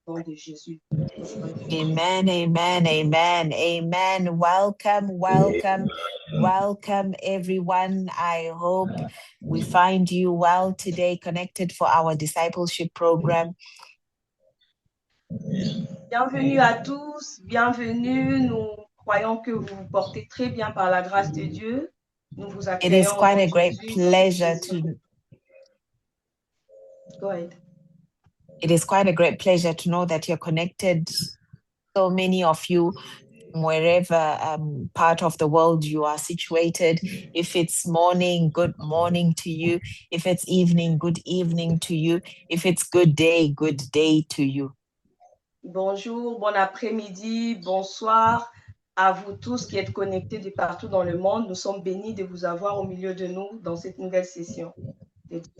nom de Jésus. Amen, amen, amen, amen. Welcome, welcome, welcome, everyone. I hope we find you well today, connected for our discipleship program. Bienvenue à tous, bienvenue. Nous croyons que vous vous portez très bien par la grâce de Dieu. Nous vous It is accueillons quite a great aujourd'hui. pleasure to Go ahead. It is quite a great pleasure to know that you're connected, so many of you, wherever part of the world you are situated. If it's morning, good morning to you. If it's evening, good evening to you. If it's good day to you. Bonjour, bon après-midi, bonsoir à vous tous qui êtes connectés de partout dans le monde. Nous sommes bénis de vous avoir au milieu de nous dans cette nouvelle session.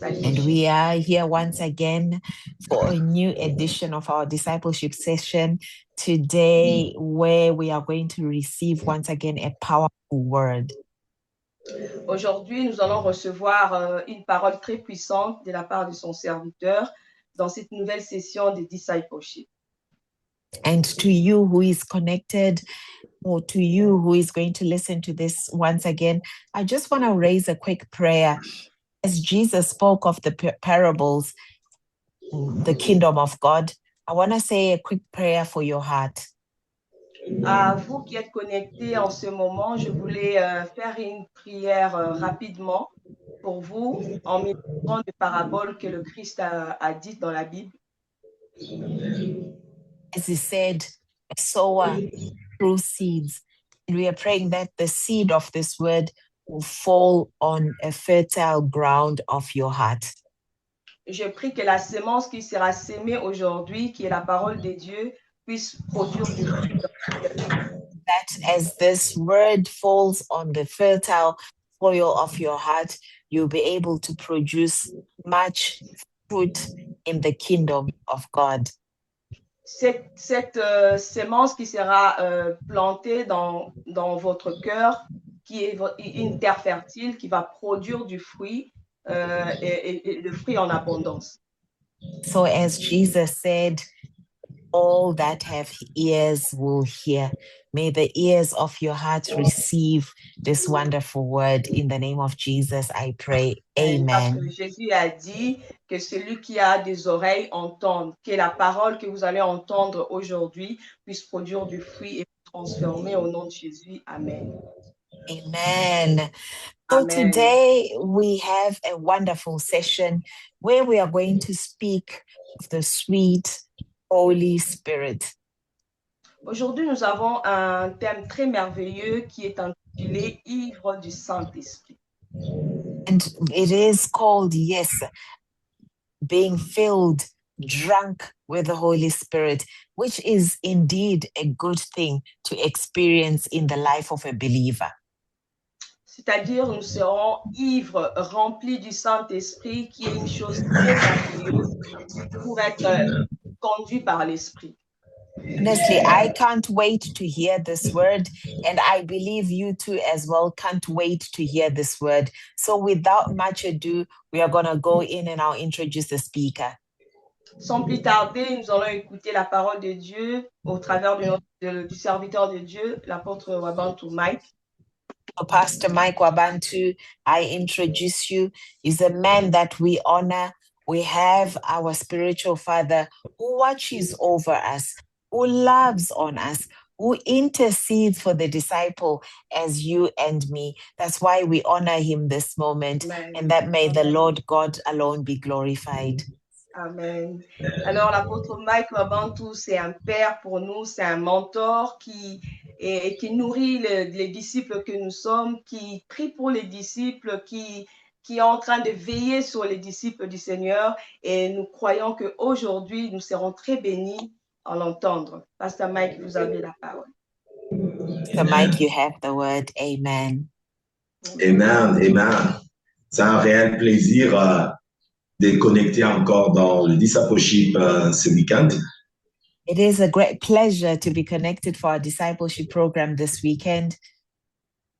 And we are here once again for a new edition of our discipleship session today, where we are going to receive once again a powerful word. Aujourd'hui, nous allons recevoir une parole très puissante de la part de son serviteur dans cette nouvelle session de discipleship. And to you who is connected, or to you who is going to listen to this once again, I just want to raise a quick prayer. As Jesus spoke of the parables, the kingdom of God, I want to say a quick prayer for your heart. À vous qui êtes connectés en ce moment, je voulais faire une prière rapidement pour vous en méditant des paraboles que le Christ a dites dans la Bible. As he said, a sower threw seeds. And we are praying that the seed of this word will fall on a fertile ground of your heart. Je prie que la semence qui sera sémée aujourd'hui, qui est la parole de Dieu, puisse produire du fruit. That as this word falls on the fertile soil of your heart, you'll be able to produce much fruit in the kingdom of God. Cette sémence qui sera plantée dans votre cœur, qui est une terre fertile, qui va produire du fruit et le fruit en abondance. So as Jesus said, all that have ears will hear. May the ears of your heart receive this wonderful word. In the name of Jesus, I pray. Amen. Parce que Jésus a dit que celui qui a des oreilles entende, que la parole que vous allez entendre aujourd'hui puisse produire du fruit et transformer au nom de Jésus. Amen. Amen. So today we have a wonderful session where we are going to speak of the sweet Holy Spirit. Aujourd'hui, nous avons un thème très merveilleux qui est intitulé Ivre du Saint-Esprit. And it is called, yes, being filled, drunk with the Holy Spirit, which is indeed a good thing to experience in the life of a believer. C'est-à-dire, nous serons ivres, remplis du Saint-Esprit, qui est une chose très merveilleuse pour être conduit par l'Esprit. Honestly, I can't wait to hear this word, and I believe you too as well can't wait to hear this word. So without much ado, we are going to go in and I'll introduce the speaker. Sans plus tarder, nous allons écouter la parole de Dieu au travers du serviteur de Dieu, l'apôtre Wabantu Mike. Pastor Mike Wabantu, I introduce you. He's a man that we honor. We have our spiritual father who watches over us, who loves on us, who intercedes for the disciple as you and me. That's why we honor him this moment. Amen. And that may the Lord God alone be glorified. Amen. Alors, l'apôtre Mike Wabantu, c'est un père pour nous, c'est un mentor qui nourrit les disciples que nous sommes, qui prie pour les disciples, qui est en train de veiller sur les disciples du Seigneur. Et nous croyons qu'aujourd'hui, nous serons très bénis à l'entendre. Pasteur Mike, vous avez la parole. Pastor Mike, you have the word. Amen. Amen, amen. C'est un réel plaisir de connecter encore dans le discipleship ce week-end. It is a great pleasure to be connected for our discipleship program this weekend.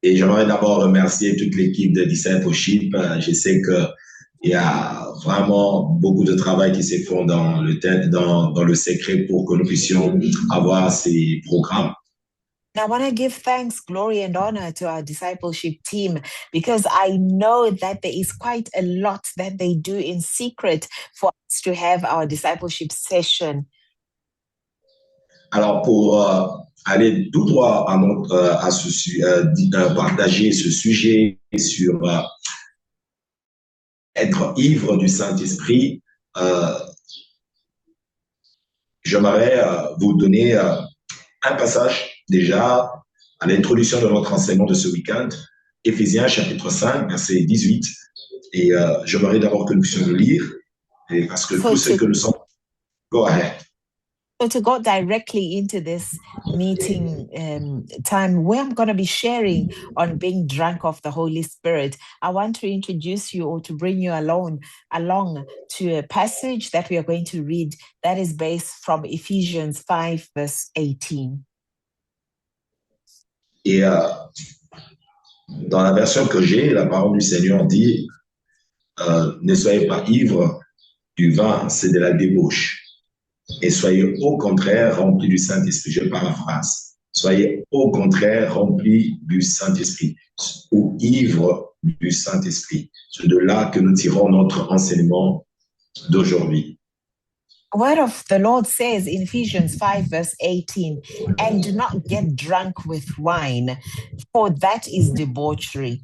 Et j'aimerais d'abord remercier toute l'équipe de discipleship. Je sais que Il y a vraiment beaucoup de travail qui s'est fait dans le secret pour que nous puissions avoir ces programmes. And I want to give thanks, glory, and honor to our discipleship team because I know that there is quite a lot that they do in secret for us to have our discipleship session. Alors, pour aller tout droit partager ce sujet sur être ivre du Saint-Esprit, j'aimerais vous donner un passage déjà à l'introduction de notre enseignement de ce week-end, Éphésiens chapitre 5, verset 18. Et j'aimerais d'abord que nous puissions le lire, parce que tout ce que nous sommes... Go ahead. So to go directly into this meeting time where I'm going to be sharing on being drunk of the Holy Spirit, I want to introduce you or to bring you along to a passage that we are going to read that is based from Ephesians 5, verse 18. Et dans la version que j'ai, la parole du Seigneur dit ne soyez pas ivres du vin, c'est de la débauche. Et soyez au contraire remplis du Saint-Esprit. Je paraphrase. Soyez au contraire remplis du Saint-Esprit ou ivres du Saint-Esprit. C'est de là que nous tirons notre enseignement d'aujourd'hui. The word of the Lord says in Ephesians 5, verse 18, and do not get drunk with wine, for that is debauchery,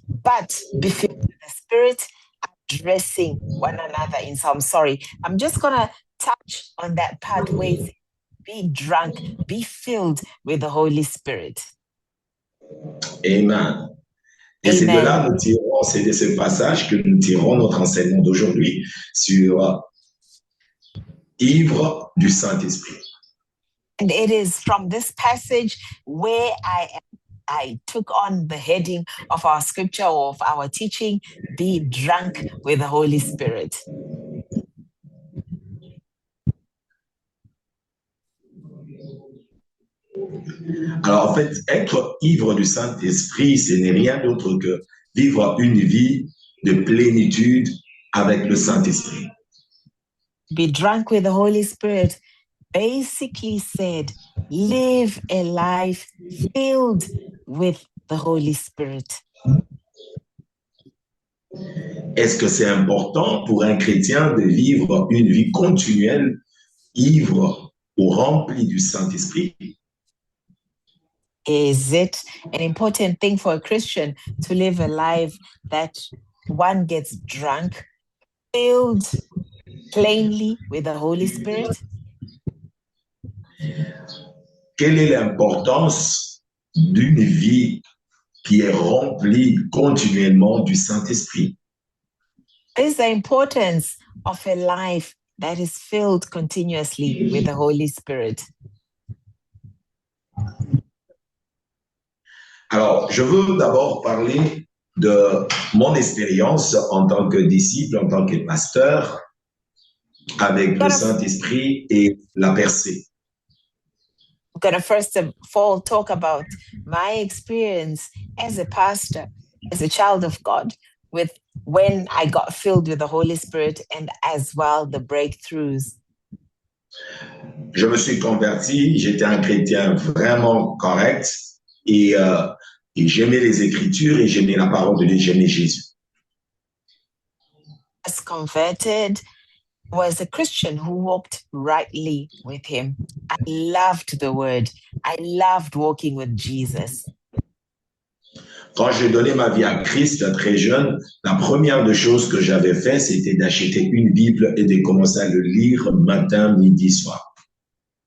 but be filled with the Spirit, addressing one another in psalms. Sorry, I'm just going to touch on that part where it's be drunk, be filled with the Holy Spirit. Amen. Et c'est de là nous tirons, c'est de ce passage que nous tirons notre enseignement d'aujourd'hui sur ivre du Saint-Esprit. And it is from this passage where I took on the heading of our scripture or of our teaching, be drunk with the Holy Spirit. Alors en fait, être ivre du Saint-Esprit, ce n'est rien d'autre que vivre une vie de plénitude avec le Saint-Esprit. Be drunk with the Holy Spirit basically said, live a life filled with the Holy Spirit. Est-ce que c'est important pour un chrétien de vivre une vie continuelle, ivre ou remplie du Saint-Esprit? Is it an important thing for a Christian to live a life that one gets drunk, filled plainly with the Holy Spirit? Quelle est l'importance d'une vie qui est remplie continuellement du Saint-Esprit? What is the importance of a life that is filled continuously with the Holy Spirit? Alors, je veux d'abord parler de mon expérience en tant que disciple, en tant que pasteur, avec le Saint-Esprit et la percée. I'm going to first of all talk about my experience as a pastor, as a child of God, with when I got filled with the Holy Spirit and as well the breakthroughs. Je me suis converti, j'étais un chrétien vraiment correct et j'aimais les Écritures et j'aimais la parole de Dieu, j'aimais Jésus. As converted, was a Christian who walked rightly with him. I loved the word. I loved walking with Jesus. Quand j'ai donné ma vie à Christ très jeune, la première des choses que j'avais fait, c'était d'acheter une Bible et de commencer à le lire matin, midi, soir.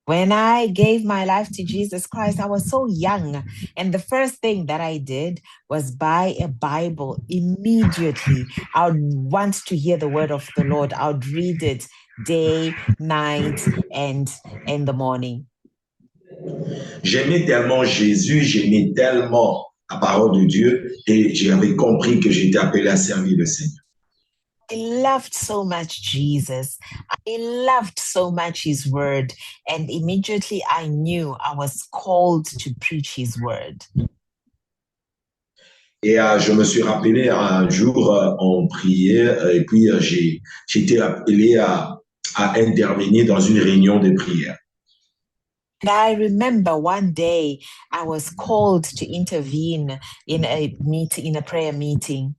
When I gave my life to Jesus Christ, I was so young. And the first thing that I did was buy a Bible immediately. I would want to hear the word of the Lord. I would read it day, night, and in the morning. J'aimais tellement Jésus, j'aimais tellement la parole de Dieu et j'avais compris que j'étais appelé à servir le Seigneur. I loved so much Jesus. I loved so much his word. And immediately I knew I was called to preach his word. Et je me suis rappelé un jour, on priait et puis j'ai été appelé à intervenir dans une réunion de prière. And I remember one day I was called to intervene in a prayer meeting.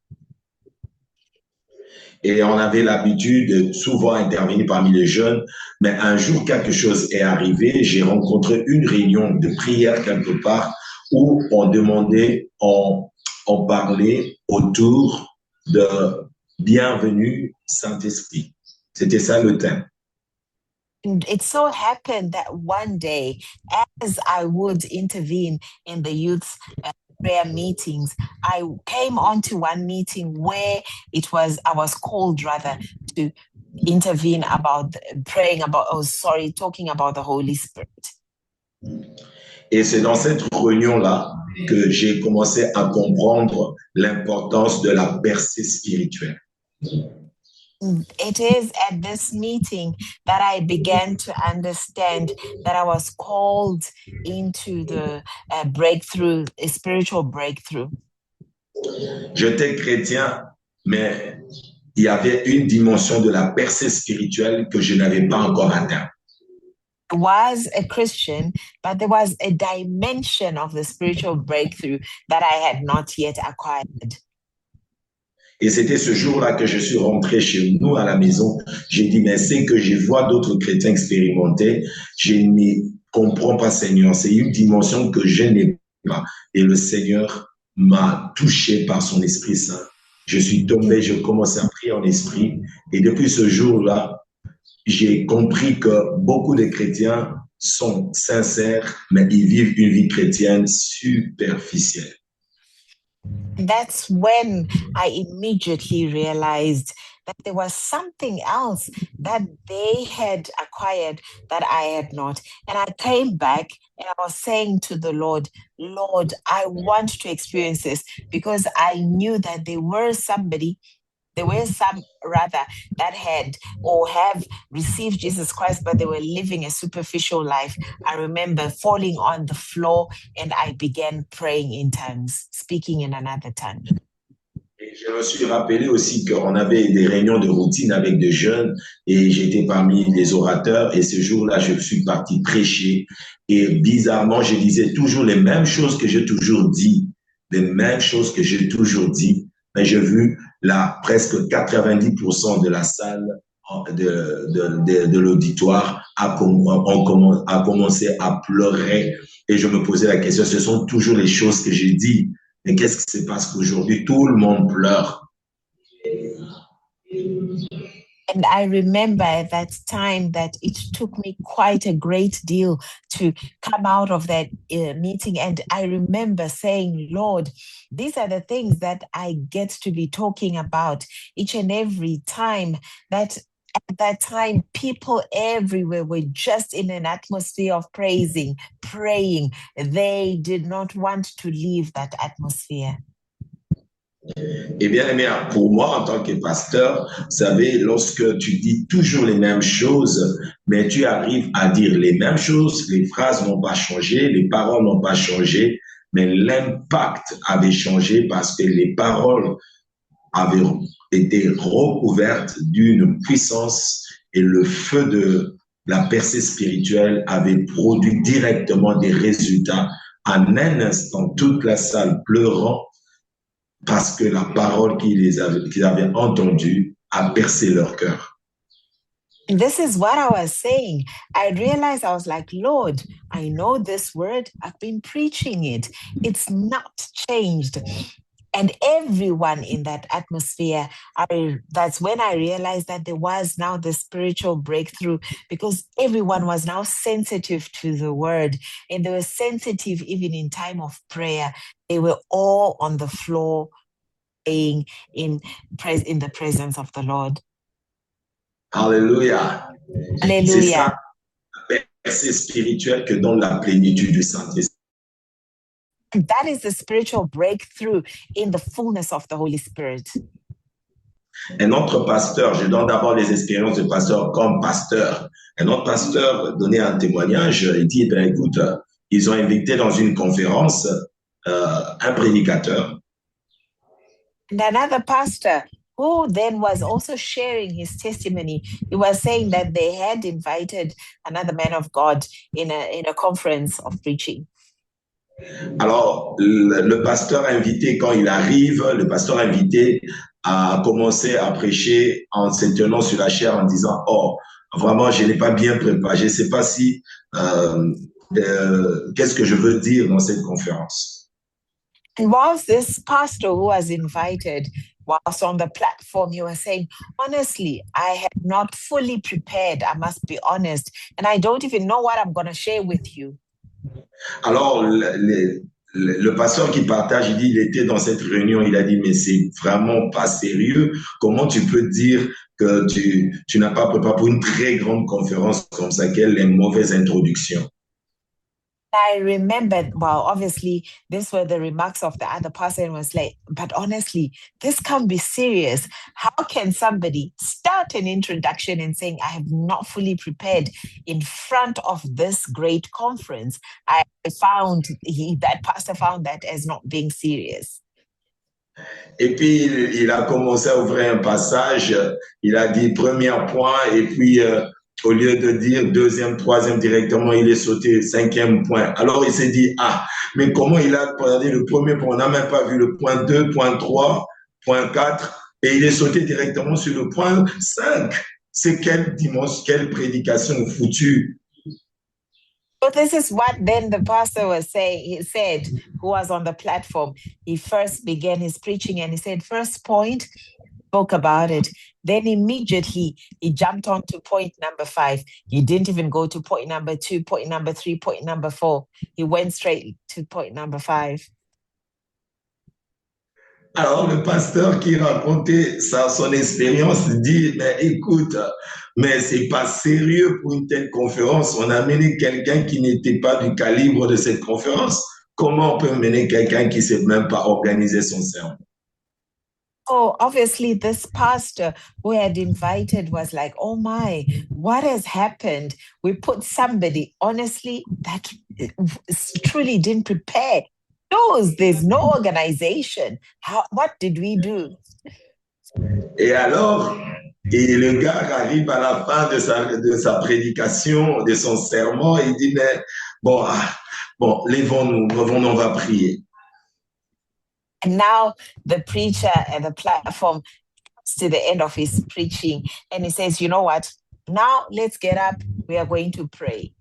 Et on avait l'habitude de souvent intervenir parmi les jeunes, mais un jour quelque chose est arrivé, j'ai rencontré une réunion de prière quelque part où on demandait, on parlait autour de Bienvenue Saint-Esprit. C'était ça le thème. And it so happened that one day, as I would intervene in the youth prayer meetings, I came onto one meeting where I was called rather to intervene about talking about the Holy Spirit. Et c'est dans cette réunion-là que j'ai commencé à comprendre l'importance de la percée spirituelle. It is at this meeting that I began to understand that I was called into the a spiritual breakthrough. J'étais chrétien, mais il y avait une dimension de la percée spirituelle que je n'avais pas encore atteinte. I was a Christian, but there was a dimension of the spiritual breakthrough that I had not yet acquired. Et c'était ce jour-là que je suis rentré chez nous à la maison. J'ai dit, mais c'est que je vois d'autres chrétiens expérimenter. Je ne comprends pas, Seigneur. C'est une dimension que je n'ai pas. Et le Seigneur m'a touché par son Esprit Saint. Je suis tombé, je commençais à prier en esprit. Et depuis ce jour-là, j'ai compris que beaucoup de chrétiens sont sincères, mais ils vivent une vie chrétienne superficielle. That's when I immediately realized that there was something else that they had acquired that I had not. And I came back and I was saying to the Lord, Lord, I want to experience this, because I knew that there were some rather that had or have received Jesus Christ, but they were living a superficial life. I remember falling on the floor and I began praying in tongues, speaking in another tongue. Et je me suis rappelé aussi qu'on avait des réunions de routine avec des jeunes et j'étais parmi les orateurs et ce jour-là, je suis parti prêcher et bizarrement, je disais toujours les mêmes choses que j'ai toujours dit, mais j'ai vu là presque 90% de la salle de l'auditoire a commencé à pleurer et je me posais la question, ce sont toujours les choses que j'ai dit, mais qu'est-ce qui se passe qu'aujourd'hui tout le monde pleure? And I remember at that time that it took me quite a great deal to come out of that meeting. And I remember saying, Lord, these are the things that I get to be talking about each and every time. That at that time, people everywhere were just in an atmosphere of praying. They did not want to leave that atmosphere. Eh bien, pour moi, en tant que pasteur, vous savez, lorsque tu dis toujours les mêmes choses, mais tu arrives à dire les mêmes choses, les phrases n'ont pas changé, les paroles n'ont pas changé, mais l'impact avait changé parce que les paroles avaient été recouvertes d'une puissance et le feu de la percée spirituelle avait produit directement des résultats. En un instant, toute la salle pleurant, parce que la parole qu'ils avaient entendue a percé leur cœur. This is what I was saying. I realized I was like, Lord, I know this word. I've been preaching it. It's not changed. And everyone in that atmosphere, that's when I realized that there was now the spiritual breakthrough, because everyone was now sensitive to the word. And they were sensitive even in time of prayer. They were all on the floor praying in the presence of the Lord. Alléluia. Alléluia. C'est ça, la percée spirituelle que donne la plénitude du Saint-Esprit. That is the spiritual breakthrough in the fullness of the Holy Spirit. Un autre pasteur, je donne d'abord les expériences de pasteur comme pasteur. Un autre pasteur donnait un témoignage, il dit, ben, écoute, ils ont invité dans une conférence un prédicateur. And another pastor who then was also sharing his testimony, he was saying that they had invited another man of God in a conference of preaching. Alors, le pasteur invité, quand il arrive, le pasteur invité a commencé à prêcher en se tenant sur la chair en disant « Oh, vraiment, je n'ai pas bien préparé. Je ne sais pas si qu'est-ce que je veux dire dans cette conférence. » And whilst this pastor who was invited was on the platform, he was saying, honestly, I had not fully prepared, I must be honest, and I don't even know what I'm going to share with you. Alors, le pasteur qui partage, il dit, il était dans cette réunion, il a dit, mais c'est vraiment pas sérieux. Comment tu peux dire que tu n'as pas préparé pour une très grande conférence comme ça, quelle est mauvaise introduction? I remembered, well, obviously, these were the remarks of the other pastor, and was like, but honestly, this can't be serious. How can somebody start an introduction and saying, I have not fully prepared in front of this great conference? That pastor found that as not being serious. Et puis, il a commencé à ouvrir un passage, il a dit premier point, et puis au lieu de dire deuxième, troisième directement, il est sauté cinquième point. Alors, il s'est dit, ah, mais comment il a regardé le premier point? On n'a même pas vu le point 2, point 3, point 4, et il est sauté directement sur le point 5. C'est quelle dimanche, quelle prédication foutue. So this is what then the pastor was saying. He said, who was on the platform, he first began his preaching and he said, first point, spoke about it. Then immediately he jumped on to point number 5. He didn't even go to point number 2, point number 3, point number 4. He went straight to point number 5. Alors, le pasteur qui racontait son expérience dit, mais écoute, mais c'est pas sérieux pour une telle conférence. On a mené quelqu'un qui n'était pas du calibre de cette conférence. Comment on peut mener quelqu'un qui ne sait même pas organiser son sermon? Oh, obviously, this pastor who had invited was like, oh my, what has happened? We put somebody, honestly, that truly didn't prepare. There's no organization. What did we do? Et alors, le gars arrive à la fin de sa prédication, de son sermon, il dit, mais bon, lèvons-nous, revenons, on va prier. And now the preacher at the platform comes to the end of his preaching and he says, you know what? Now let's get up. We are going to pray.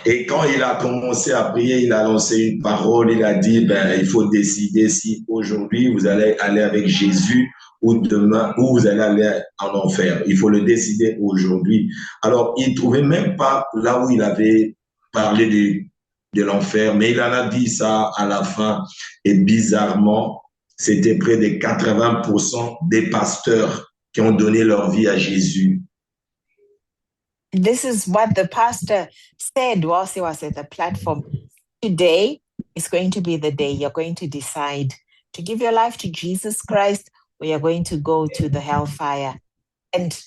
Et quand il a commencé à prier, il a lancé une parole, il a dit, il faut décider si aujourd'hui vous allez aller avec Jésus ou demain, ou vous allez aller en enfer. Il faut le décider aujourd'hui. Alors, il ne trouvait même pas là où il avait parlé de l'enfer, mais il en a dit ça à la fin. Et bizarrement, c'était près de 80% des pasteurs qui ont donné leur vie à Jésus. This is what the pastor said whilst he was at the platform. Today is going to be the day you're going to decide to give your life to Jesus Christ, or you're going to go to the hellfire. And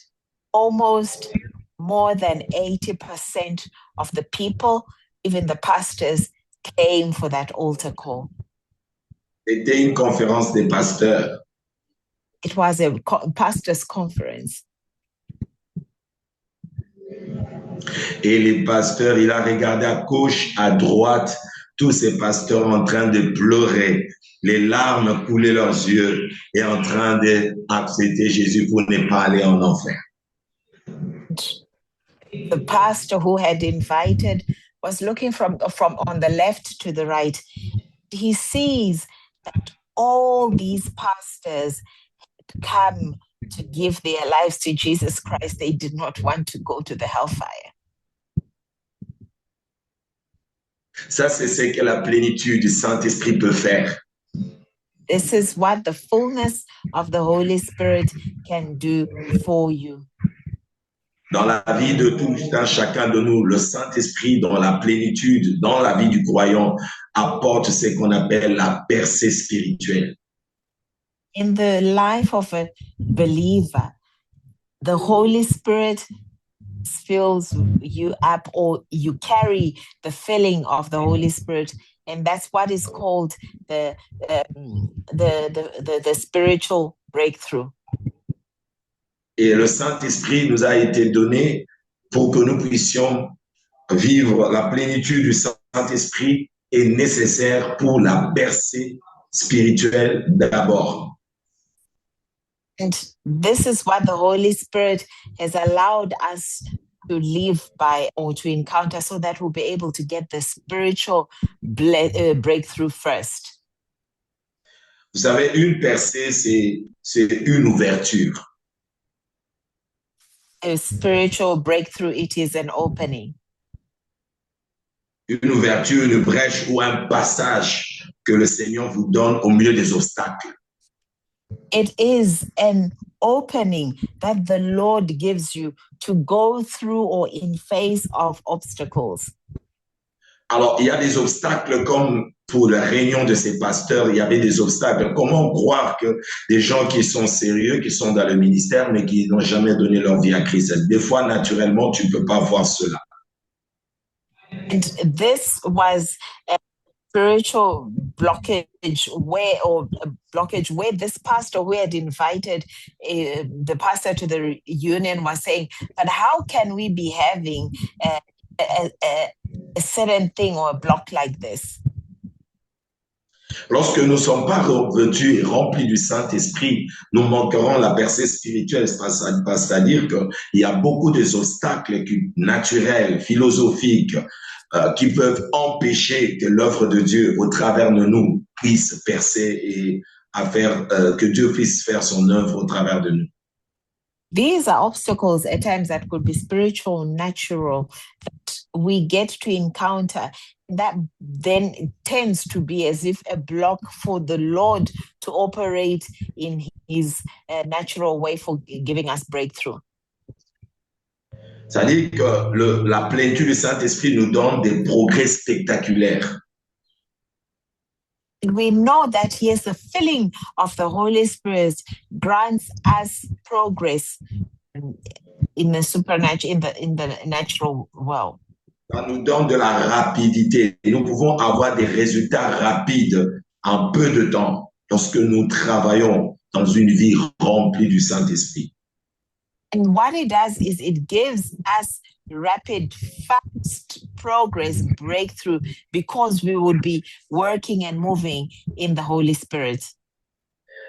almost more than 80% of the people, even the pastors, came for that altar call. C'était une conférence des pasteurs. It was a pastors' conference. Et les pasteurs, il a regardé à gauche, à droite, tous ces pasteurs en train de pleurer, les larmes coulaient leurs yeux et en train d'accepter Jésus pour ne pas aller en enfer. The pastor who had invited was looking from on the left to the right. He sees that all these pastors had come to give their lives to Jesus Christ. They did not want to go to the hellfire. Ça, c'est ce que la plénitude du Saint-Esprit peut faire. This is what the fullness of the Holy Spirit can do for you. Dans la vie de tout un chacun de nous, le Saint-Esprit, dans la plénitude, dans la vie du croyant, apporte ce qu'on appelle la percée spirituelle. In the life of a believer, the Holy Spirit fills you up, or you carry the filling of the Holy Spirit And that's what is called the spiritual breakthrough. Et le Saint-Esprit nous a été donné pour que nous puissions vivre la plénitude du Saint-Esprit est nécessaire pour la percée spirituelle d'abord. And this is what the Holy Spirit has allowed us to live by or to encounter so that we'll be able to get the spiritual breakthrough first. Vous savez, une percée, c'est une ouverture. A spiritual breakthrough, it is an opening. Une ouverture, une brèche ou un passage que le Seigneur vous donne au milieu des obstacles. It is an opening that the Lord gives you to go through or in face of obstacles. Alors, il y a des obstacles comme pour la réunion de ces pasteurs, il y avait des obstacles. Comment croire que des gens qui sont sérieux, qui sont dans le ministère, mais qui n'ont jamais donné leur vie à Christ? Des fois, naturellement, tu ne peux pas voir cela. And this was a spiritual blockage where this pastor who had invited the pastor to the union was saying, but how can we be having a certain thing or a block like this? Lorsque nous ne sommes pas revêtus et remplis du Saint-Esprit, nous manquerons la percée spirituelle. C'est-à-dire qu'il y a beaucoup d'obstacles naturels, philosophiques, qui peuvent empêcher que l'œuvre de Dieu au travers de nous puisse percer et que Dieu puisse faire son œuvre au travers de nous. These are obstacles at times that could be spiritual, natural, that we get to encounter. That then tends to be as if a block for the Lord to operate in his natural way for giving us breakthrough. C'est-à-dire que la plénitude du Saint-Esprit nous donne des progrès spectaculaires. We know that yes, the filling of the Holy Spirit grants us progress in the supernatural, in the natural world. Ça nous donne de la rapidité. Nous pouvons avoir des résultats rapides en peu de temps lorsque nous travaillons dans une vie remplie du Saint-Esprit. And what it does is it gives us rapid, fast progress, breakthrough, because we would be working and moving in the Holy Spirit.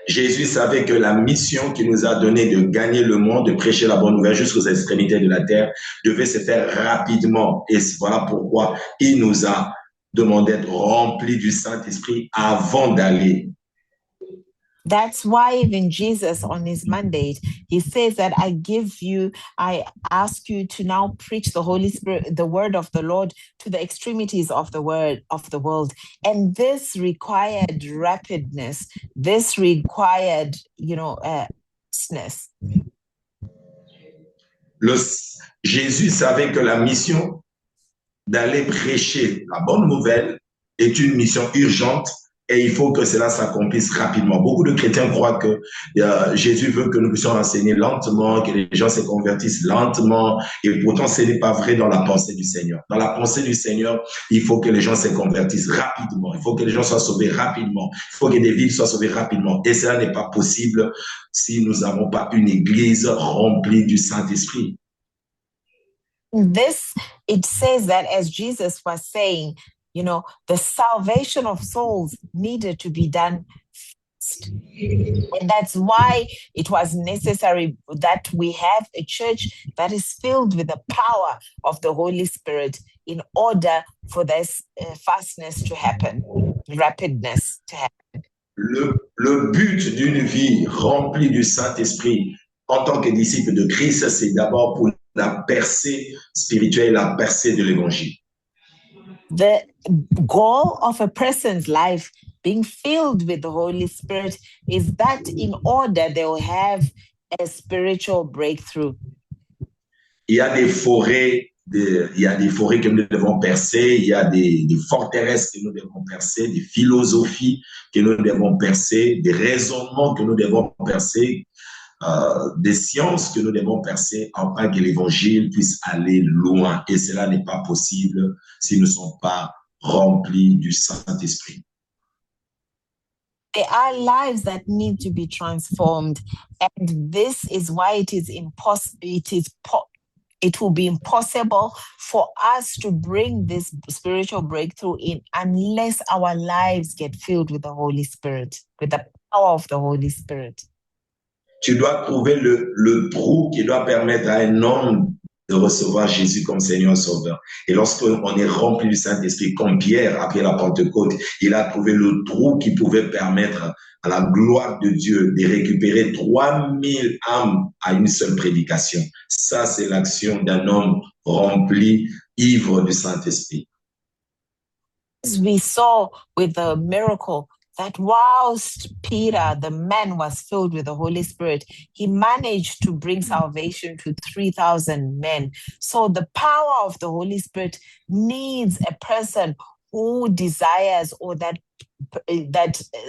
Jésus savait que la mission qu'il nous a donnée de gagner le monde, de prêcher la bonne nouvelle jusqu'aux extrémités de la terre, devait se faire rapidement. Et voilà pourquoi il nous a demandé d'être remplis du Saint-Esprit avant d'aller. That's why even Jesus on his mandate, he says that I ask you to now preach the Holy Spirit, the word of the Lord to the extremities of the world. And this required rapidness. This required, fastness. Jésus savait que la mission d'aller prêcher la bonne nouvelle est une mission urgente. Et il faut que cela s'accomplisse rapidement. Beaucoup de chrétiens croient que Jésus veut que nous puissions enseigner lentement, que les gens se convertissent lentement. Et pourtant, ce n'est pas vrai dans la pensée du Seigneur. Dans la pensée du Seigneur, il faut que les gens se convertissent rapidement. Il faut que les gens soient sauvés rapidement. Il faut que des vies soient sauvées rapidement. Et cela n'est pas possible si nous n'avons pas une église remplie du Saint-Esprit. This, it says that as Jesus was saying, the salvation of souls needed to be done fast. And that's why it was necessary that we have a church that is filled with the power of the Holy Spirit in order for this fastness to happen, rapidness to happen. Le but d'une vie remplie du Saint-Esprit en tant que disciple de Christ, c'est d'abord pour la percée spirituelle, la percée de l'Évangile. The goal of a person's life being filled with the Holy Spirit is that in order they will have a spiritual breakthrough. Il y a des forêts que nous devons percer, il y a des forteresses que nous devons percer, des philosophies que nous devons percer, des raisonnements que nous devons percer, des sciences que nous devons percer afin que l'évangile puisse aller loin. Et cela n'est pas possible si nous ne sommes pas remplis du Saint-Esprit. There are lives that need to be transformed, and this is why it will be impossible for us to bring this spiritual breakthrough in unless our lives get filled with the Holy Spirit, with the power of the Holy Spirit. Tu dois trouver le trou qui doit permettre à un homme de recevoir Jésus comme Seigneur et Sauveur. Et lorsqu'on est rempli du Saint-Esprit, comme Pierre, après la Pentecôte, il a trouvé le trou qui pouvait permettre à la gloire de Dieu de récupérer 3000 âmes à une seule prédication. Ça, c'est l'action d'un homme rempli, ivre du Saint-Esprit. As we saw with the miracle, that whilst Peter, the man, was filled with the Holy Spirit, he managed to bring salvation to 3,000 men. So the power of the Holy Spirit needs a person who desires, or that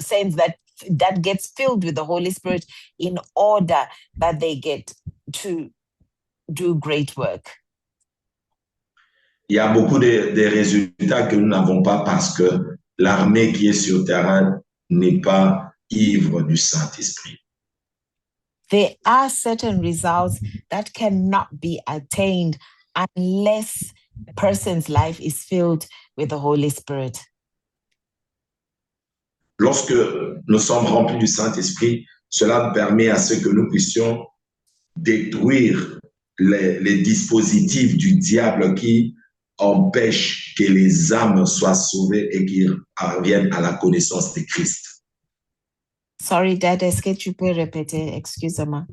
sense that gets filled with the Holy Spirit in order that they get to do great work. Il y a beaucoup de résultats que nous n'avons pas parce que l'armée qui est sur terrain n'est pas ivre du Saint-Esprit. There are certain results that cannot be attained unless a person's life is filled with the Holy Spirit. Lorsque nous sommes remplis du Saint-Esprit, cela permet à ce que nous puissions détruire les dispositifs du diable qui empêchent que les âmes soient sauvées et qu'ils reviennent à la connaissance de Christ. Sorry, Dad, est-ce que tu peux répéter? Excuse-moi.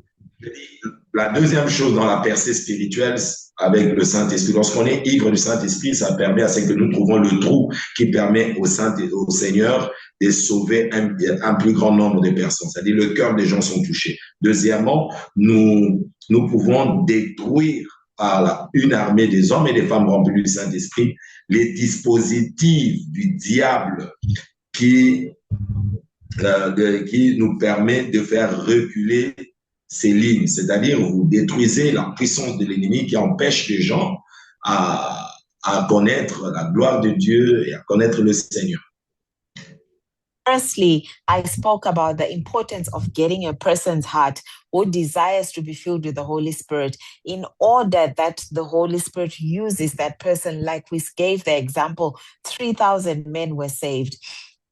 La deuxième chose dans la percée spirituelle avec le Saint-Esprit, lorsqu'on est ivre du Saint-Esprit, ça permet à ce que nous trouvons le trou qui permet au Seigneur de sauver un plus grand nombre de personnes. C'est-à-dire le cœur des gens sont touchés. Deuxièmement, nous pouvons détruire par une armée des hommes et des femmes remplis du Saint-Esprit les dispositifs du diable qui nous permet de faire reculer ces lignes. C'est-à-dire, vous détruisez la puissance de l'ennemi qui empêche les gens à connaître la gloire de Dieu et à connaître le Seigneur. Firstly, I spoke about the importance of getting a person's heart who desires to be filled with the Holy Spirit in order that the Holy Spirit uses that person. Like we gave the example, 3,000 men were saved.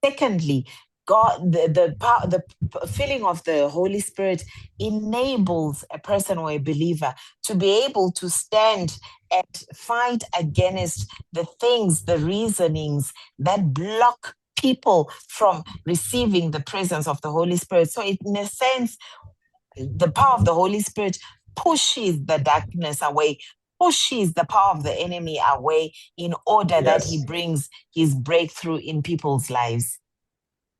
Secondly, God, the filling of the Holy Spirit enables a person or a believer to be able to stand and fight against the things, the reasonings that block people from receiving the presence of the Holy Spirit. So in a sense, the power of the Holy Spirit pushes the darkness away, pushes the power of the enemy away in order that he brings his breakthrough in people's lives.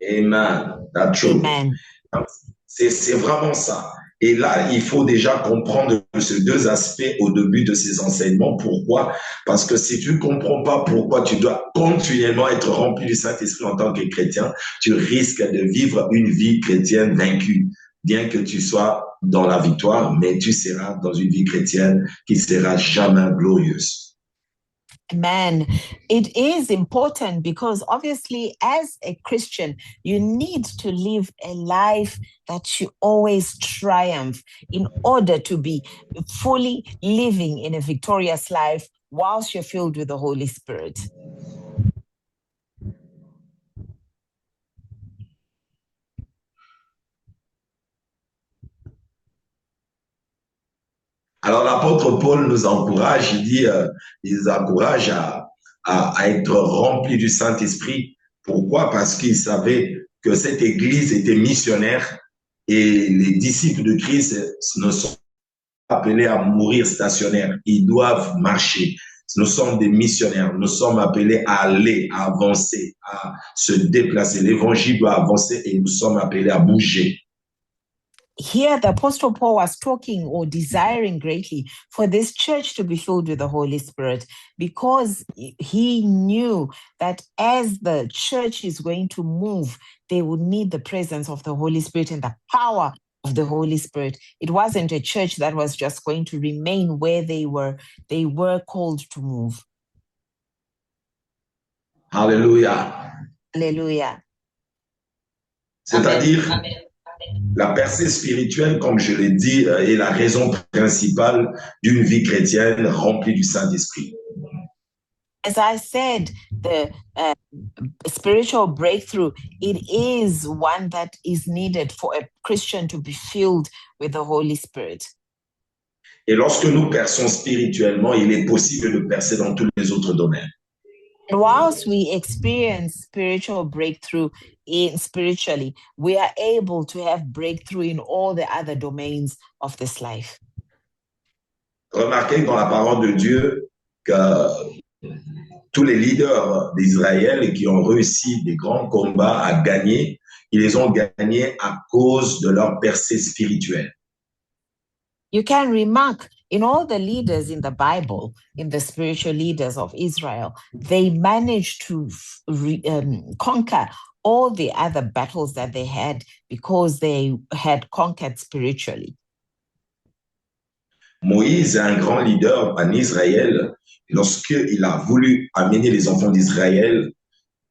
Amen. That's true. Amen. C'est vraiment ça. Et là, il faut déjà comprendre ces deux aspects au début de ces enseignements. Pourquoi? Parce que si tu ne comprends pas pourquoi tu dois continuellement être rempli du Saint-Esprit en tant que chrétien, tu risques de vivre une vie chrétienne vaincue. Bien que tu sois dans la victoire, mais tu seras dans une vie chrétienne qui sera jamais glorieuse. Amen. It is important because obviously as a Christian, you need to live a life that you always triumph in order to be fully living in a victorious life whilst you're filled with the Holy Spirit. Alors, l'apôtre Paul nous encourage, il dit, il nous encourage à être remplis du Saint-Esprit. Pourquoi? Parce qu'il savait que cette Église était missionnaire et les disciples de Christ ne sont pas appelés à mourir stationnaires. Ils doivent marcher. Nous sommes des missionnaires. Nous sommes appelés à aller, à avancer, à se déplacer. L'évangile doit avancer et nous sommes appelés à bouger. Here, the Apostle Paul was talking or desiring greatly for this church to be filled with the Holy Spirit because he knew that as the church is going to move, they would need the presence of the Holy Spirit and the power of the Holy Spirit. It wasn't a church that was just going to remain where they were. They were called to move. Alléluia. Hallelujah. C'est-à-dire, la percée spirituelle, comme je l'ai dit, est la raison principale d'une vie chrétienne remplie du Saint-Esprit. As I said, the spiritual breakthrough, it is one that is needed for a Christian to be filled with the Holy Spirit. Et lorsque nous perçons spirituellement, il est possible de percer dans tous les autres domaines. And whilst we experience spiritual breakthrough spiritually, we are able to have breakthrough in all the other domains of this life. Remarquez dans la parole de Dieu que tous les leaders d'Israël qui ont réussi des grands combats à gagner, ils les ont gagnés à cause de leur percée spirituelle. You can remark in all the leaders in the Bible, in the spiritual leaders of Israel, they managed to conquer all the other battles that they had because they had conquered spiritually. Moïse est un grand leader en Israël. Lorsqu'il a voulu amener les enfants d'Israël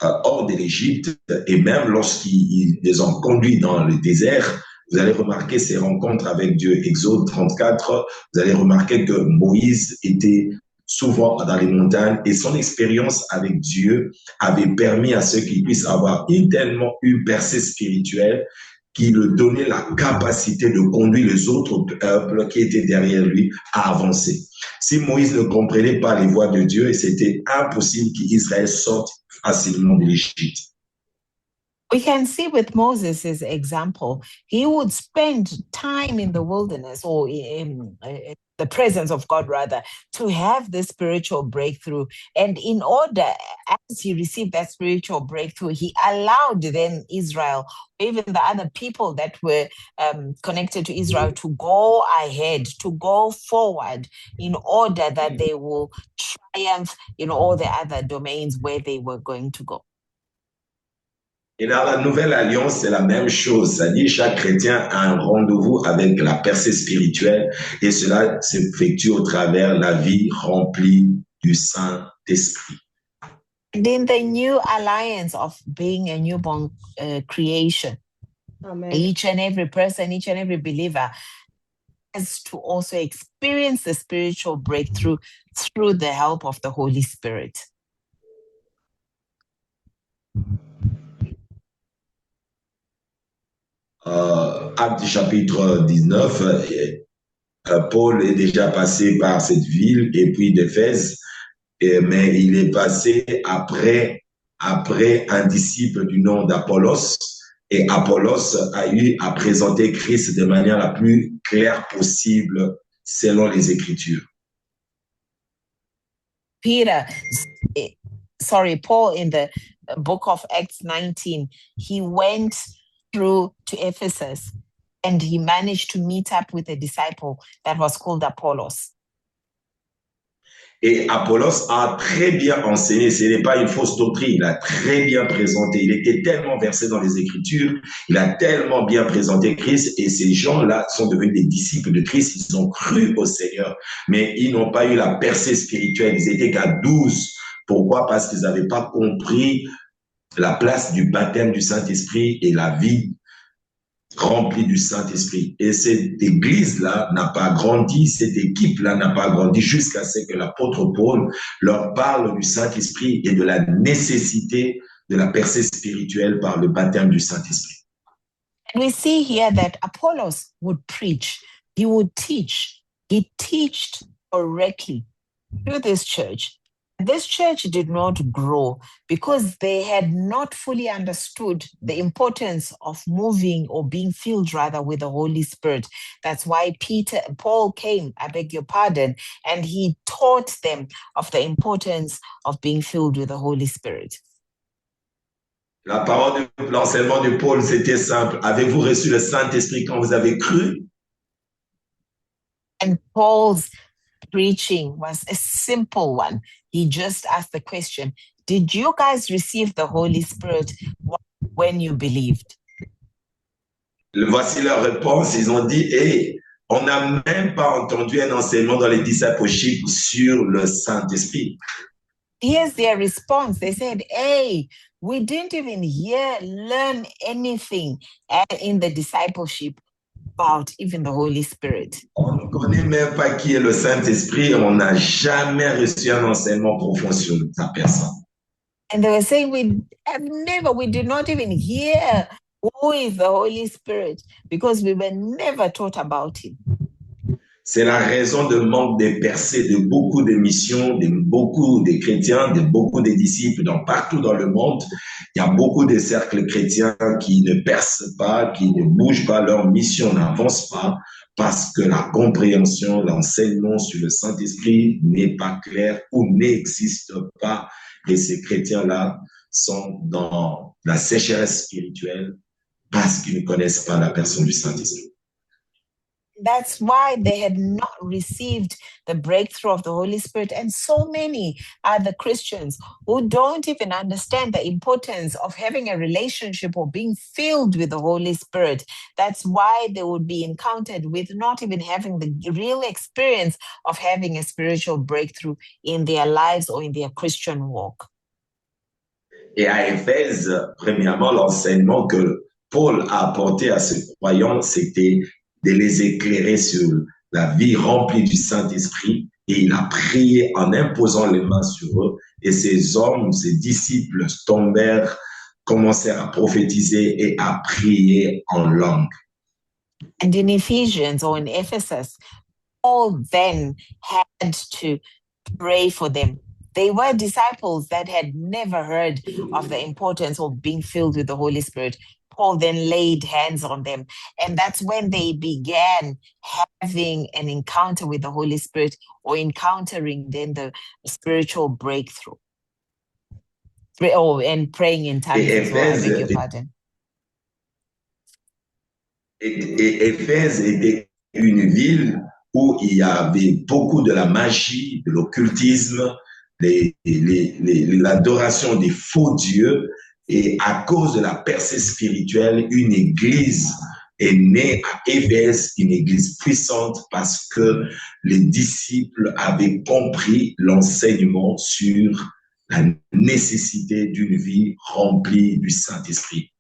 hors de l'Égypte, et même lorsqu'ils les ont conduits dans le désert, vous allez remarquer ces rencontres avec Dieu. Exode 34, vous allez remarquer que Moïse était souvent dans les montagnes et son expérience avec Dieu avait permis à ceux qui puissent avoir tellement une percée spirituelle qui lui donnait la capacité de conduire les autres peuples qui étaient derrière lui à avancer. Si Moïse ne comprenait pas les voies de Dieu, c'était impossible qu'Israël sorte facilement de l'Égypte. We can see with Moses' example, he would spend time in the wilderness or in the presence of God, rather, to have this spiritual breakthrough. And in order, as he received that spiritual breakthrough, he allowed then Israel, even the other people that were connected to Israel, to go ahead, to go forward in order that they will triumph in all the other domains where they were going to go. Et dans la nouvelle alliance, c'est la même chose. C'est-à-dire, chaque chrétien a un rendez-vous avec la percée spirituelle et cela s'effectue au travers la vie remplie du Saint-Esprit. And in the new alliance of being a newborn creation, Amen. each and every person, each and every believer has to also experience the spiritual breakthrough through the help of the Holy Spirit. Acte chapitre 19, Paul est déjà passé par cette ville et puis d'Éphèse, mais il est passé après un disciple du nom d'Apollos, et Apollos a eu à présenter Christ de manière la plus claire possible selon les Écritures. Paul in the book of Acts 19, he went through to Ephesus and he managed to meet up with a disciple that was called Apollos. Et Apollos a très bien enseigné, ce n'est pas une fausse doctrine, il a très bien présenté, il était tellement versé dans les Écritures, il a tellement bien présenté Christ et ces gens-là sont devenus des disciples de Christ, ils ont cru au Seigneur, mais ils n'ont pas eu la percée spirituelle, ils étaient qu'à 12. Pourquoi? Parce qu'ils n'avaient pas compris la place du baptême du Saint-Esprit et la vie remplie du Saint-Esprit. Et cette église-là n'a pas grandi, cette équipe-là n'a pas grandi jusqu'à ce que l'apôtre Paul leur parle du Saint-Esprit et de la nécessité de la percée spirituelle par le baptême du Saint-Esprit. And we see here that Apollos would preach, he would teach, he taught correctly to this church. This church did not grow because they had not fully understood the importance of moving or being filled rather with the Holy Spirit. That's why Paul came, I beg your pardon, and he taught them of the importance of being filled with the Holy Spirit. La parole de l'enseignement de Paul, c'était simple. Avez-vous reçu le Saint-Esprit quand vous avez cru? And Paul's preaching was a simple one. He just asked the question, did you guys receive the Holy Spirit when you believed? Voici leur réponse. Ils ont dit, on n'a même pas entendu un enseignement dans les discipleship sur le Saint-Esprit. here's their response. They said, hey, we didn't even learn anything in the discipleship about even the Holy Spirit. On ne connaît même pas qui est le Saint-Esprit. On n'a jamais reçu un enseignement profond sur sa personne. And they were saying, we did not even hear who is the Holy Spirit because we were never taught about him. C'est la raison de manque des percées de beaucoup de missions, de beaucoup de chrétiens, de beaucoup de disciples partout dans le monde. Il y a beaucoup de cercles chrétiens qui ne percent pas, qui ne bougent pas, leur mission n'avance pas parce que la compréhension, l'enseignement sur le Saint-Esprit n'est pas clair ou n'existe pas. Et ces chrétiens-là sont dans la sécheresse spirituelle parce qu'ils ne connaissent pas la personne du Saint-Esprit. That's why they had not received the breakthrough of the Holy Spirit. And so many are the Christians who don't even understand the importance of having a relationship or being filled with the Holy Spirit. That's why they would be encountered with not even having the real experience of having a spiritual breakthrough in their lives or in their Christian walk. Et à Éphèse, premièrement, l'enseignement que Paul a apporté à ses croyants, c'était de les éclairer sur la vie remplie du Saint-Esprit, et il a prié en imposant les mains sur eux, et ces hommes, ces disciples tombèrent, commencèrent à prophétiser et à prier en langue. And in Ephesians or in Ephesus, Paul then had to pray for them. They were disciples that had never heard of the importance of being filled with the Holy Spirit. Paul then laid hands on them. And that's when they began having an encounter with the Holy Spirit or encountering then the spiritual breakthrough. And praying in tongues as well, I beg your pardon. Et Éphèse était une ville où il y avait beaucoup de la magie, de l'occultisme, l'adoration des faux dieux. Et à cause de la percée spirituelle, une église est née à Éphèse, une église puissante parce que les disciples avaient compris l'enseignement sur la nécessité d'une vie remplie du Saint-Esprit.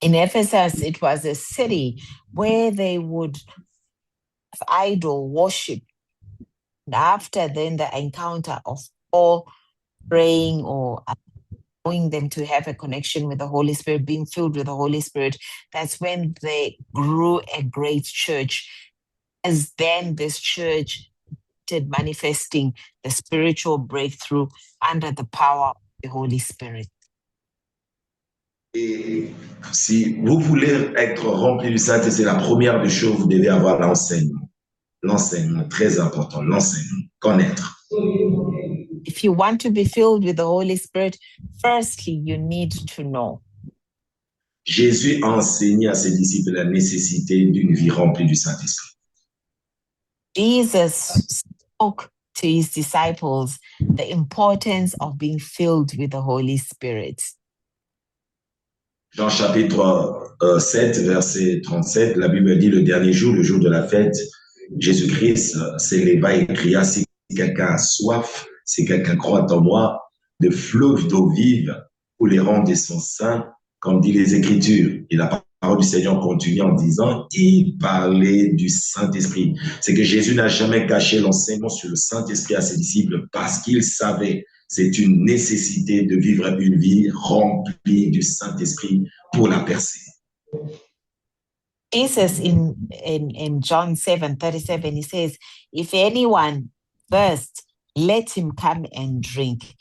In Ephesus, it was a city where they would have idol worship. And after then the encounter of all praying or allowing them to have a connection with the Holy Spirit, being filled with the Holy Spirit, that's when they grew a great church. As then this church started manifesting the spiritual breakthrough under the power of the Holy Spirit. Et si vous voulez être rempli du Saint-Esprit, c'est la première des choses, vous devez avoir l'enseignement. L'enseignement, très important, l'enseignement, connaître. If you want to be filled with the Holy Spirit, firstly, you need to know. Jésus a enseigné à ses disciples la nécessité d'une vie remplie du Saint-Esprit. Jesus spoke to his disciples the importance of being filled with the Holy Spirit. Jean chapitre 7, verset 37, la Bible dit le dernier jour, le jour de la fête, Jésus-Christ s'éleva et cria, si quelqu'un a soif, si quelqu'un croit en moi, de fleuves d'eau vive couleront de son sein, comme dit les Écritures. Et la parole du Seigneur continue en disant, il parlait du Saint-Esprit. C'est que Jésus n'a jamais caché l'enseignement sur le Saint-Esprit à ses disciples parce qu'il savait c'est une nécessité de vivre une vie remplie du Saint-Esprit pour la percer. Jesus in John 7:37, he says, if anyone thirsts, let him come and drink.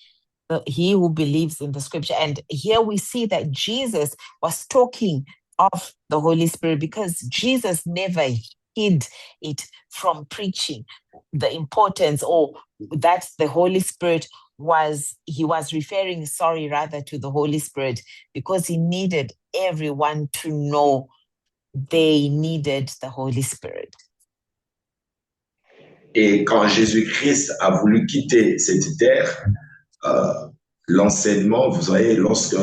He who believes in the scripture. And here we see that Jesus was talking of the Holy Spirit because Jesus never hid it from preaching the importance or that the Holy Spirit he was referring to the Holy Spirit because he needed everyone to know they needed the Holy Spirit. Et quand Jésus-Christ a voulu quitter cette terre, l'enseignement, vous voyez, lorsque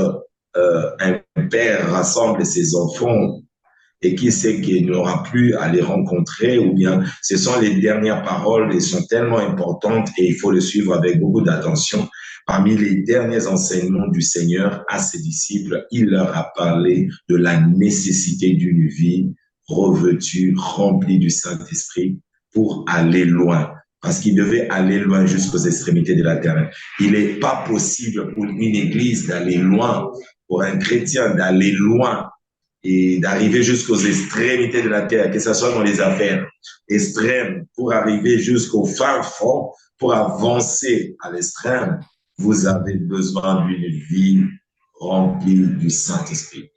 un père rassemble ses enfants et qui sait qu'il n'aura plus à les rencontrer, ou bien ce sont les dernières paroles, elles sont tellement importantes et il faut les suivre avec beaucoup d'attention. Parmi les derniers enseignements du Seigneur à ses disciples, il leur a parlé de la nécessité d'une vie revêtue, remplie du Saint-Esprit pour aller loin. Parce qu'il devait aller loin jusqu'aux extrémités de la terre. Il n'est pas possible pour une église d'aller loin, pour un chrétien d'aller loin et d'arriver jusqu'aux extrémités de la terre, que ce soit dans les affaires extrêmes, pour arriver jusqu'au fin fond, pour avancer à l'extrême. Vous avez besoin d'une vie remplie du Saint-Esprit.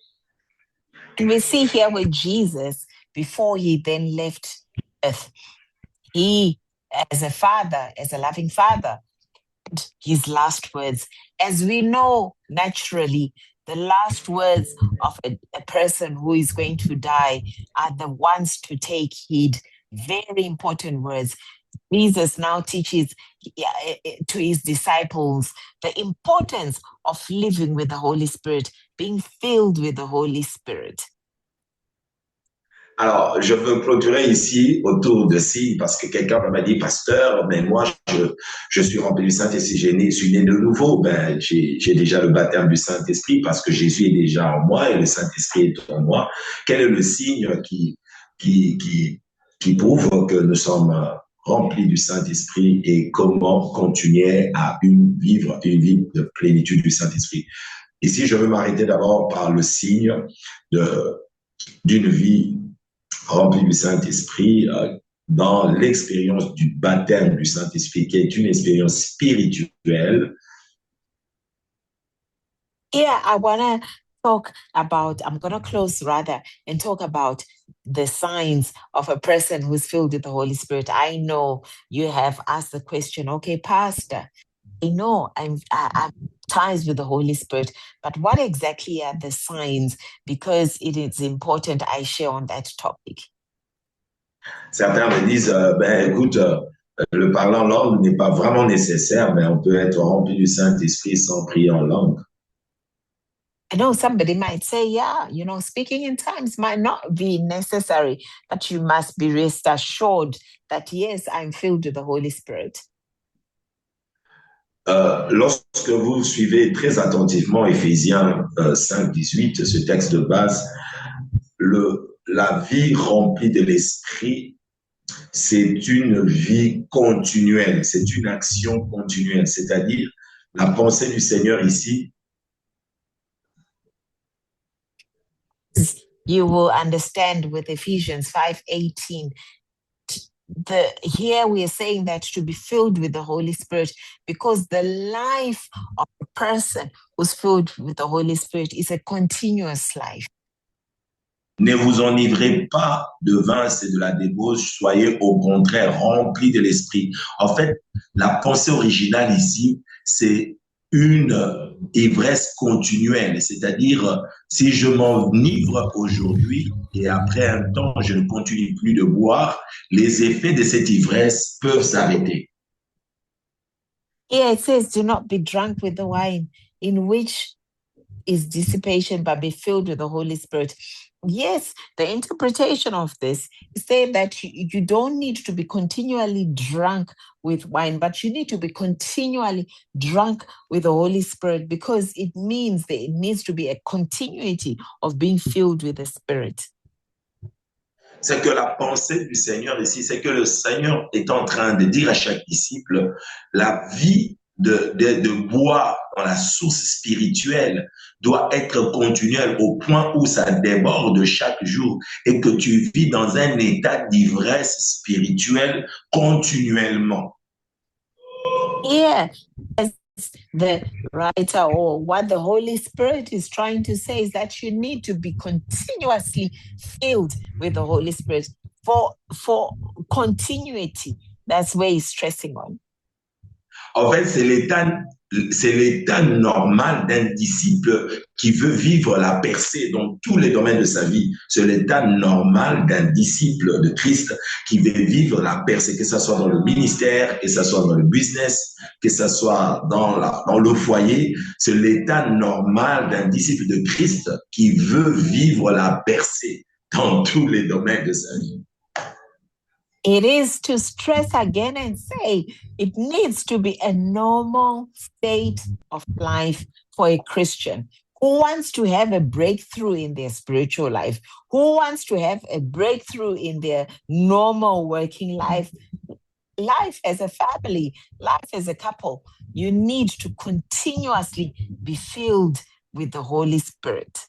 And we see here with Jesus, before he then left earth, he, as a father, as a loving father, his last words. As we know naturally, the last words of a person who is going to die are the ones to take heed. Very important words. Jesus now teaches to his disciples the importance of living with the Holy Spirit, being filled with the Holy Spirit. Alors, je veux clôturer ici autour de ci parce que quelqu'un m'a dit, pasteur, mais moi, je suis rempli du Saint-Esprit, je suis né de nouveau. Ben, j'ai déjà le baptême du Saint-Esprit parce que Jésus est déjà en moi et le Saint-Esprit est en moi. Quel est le signe qui prouve que nous sommes remplis du Saint-Esprit et comment continuer à vivre une vie de plénitude du Saint-Esprit? Ici, je veux m'arrêter d'abord par le signe d'une vie rempli du Saint-Esprit dans l'expérience du baptême du Saint-Esprit, qui est une expérience spirituelle. Yeah, I want to talk about, I'm going to close rather and talk about the signs of a person who's filled with the Holy Spirit. I know you have asked the question, okay, Pastor, I know I'm ties with the Holy Spirit, but what exactly are the signs? Because it is important I share on that topic. Certains me disent, ben écoute, le parler en langue n'est pas vraiment nécessaire, mais on peut être rempli du Saint-Esprit sans prier en langue. I know somebody might say, yeah, speaking in tongues might not be necessary, but you must be rest assured that, yes, I'm filled with the Holy Spirit. Lorsque vous suivez très attentivement Éphésiens 5, 18, ce texte de base, la vie remplie de l'Esprit, c'est une vie continuelle, c'est une action continuelle, c'est-à-dire la pensée du Seigneur ici. You will understand with Ephesians 5:18. Here we are saying that to be filled with the Holy Spirit, because the life of a person who's filled with the Holy Spirit is a continuous life. Ne vous enivrez pas de vin, c'est de la débauche, soyez au contraire remplis de l'esprit. En fait, la pensée originale ici, c'est une ivresse continuelle, c'est-à-dire si je m'enivre aujourd'hui et après un temps je ne continue plus de boire, les effets de cette ivresse peuvent s'arrêter. Here it says, do not be drunk with the wine, in which is dissipation, but be filled with the Holy Spirit. Yes, the interpretation of this is saying that you don't need to be continually drunk with wine, but you need to be continually drunk with the Holy Spirit, because it means that it needs to be a continuity of being filled with the Spirit. C'est que la pensée du Seigneur ici, c'est que le Seigneur est en train de dire à chaque disciple, la vie de boire dans la source spirituelle doit être continuelle au point où ça déborde chaque jour et que tu vis dans un état d'ivresse spirituelle continuellement. Yeah, as the writer, or what the Holy Spirit is trying to say, is that you need to be continuously filled with the Holy Spirit for continuity. That's where he's stressing on. En fait, c'est l'état normal d'un disciple qui veut vivre la percée dans tous les domaines de sa vie. C'est l'état normal d'un disciple de Christ qui veut vivre la percée, que ce soit dans le ministère, que ce soit dans le business, que ce soit dans le foyer. C'est l'état normal d'un disciple de Christ qui veut vivre la percée. dans tous les domaines de sa vie. It is to stress again and say it needs to be a normal state of life for a Christian who wants to have a breakthrough in their spiritual life, who wants to have a breakthrough in their normal working life, life as a family, life as a couple. You need to continuously be filled with the Holy Spirit.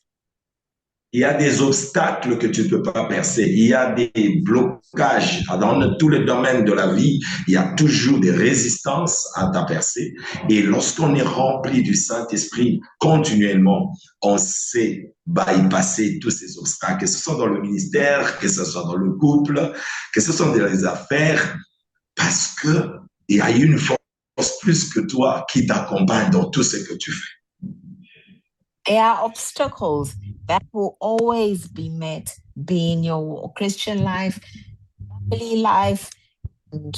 Il y a des obstacles que tu ne peux pas percer. Il y a des blocages dans tous les domaines de la vie. Il y a toujours des résistances à ta percer. Et lorsqu'on est rempli du Saint-Esprit continuellement, on sait bypasser tous ces obstacles, que ce soit dans le ministère, que ce soit dans le couple, que ce soit dans les affaires, parce que il y a une force plus que toi qui t'accompagne dans tout ce que tu fais. There are obstacles that will always be met, be in your Christian life, family life, and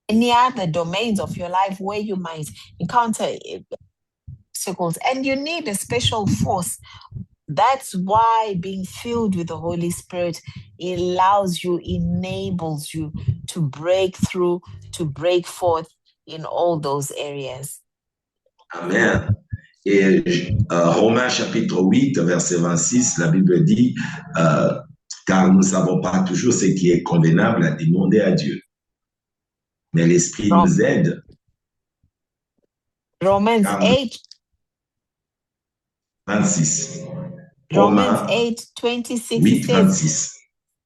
any other domains of your life where you might encounter obstacles. And you need a special force. That's why being filled with the Holy Spirit allows you, enables you to break through, to break forth in all those areas. Amen. Et Romains chapitre 8, verset 26, la Bible dit, car nous ne savons pas toujours ce qui est convenable à demander à Dieu. Mais l'Esprit nous aide. Romans 8. 26. Romans 8, 26 8, says, 26.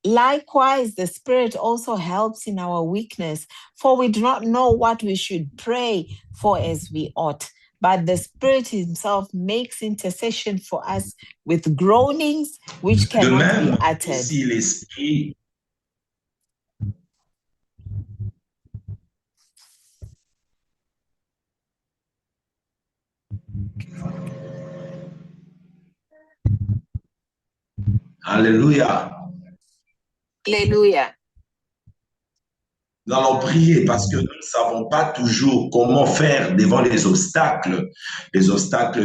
Likewise, the Spirit also helps in our weakness, for we do not know what we should pray for as we ought. But the Spirit himself makes intercession for us with groanings which cannot be uttered. Si l'Esprit Alléluia. Alléluia. Nous allons prier parce que nous ne savons pas toujours comment faire devant les obstacles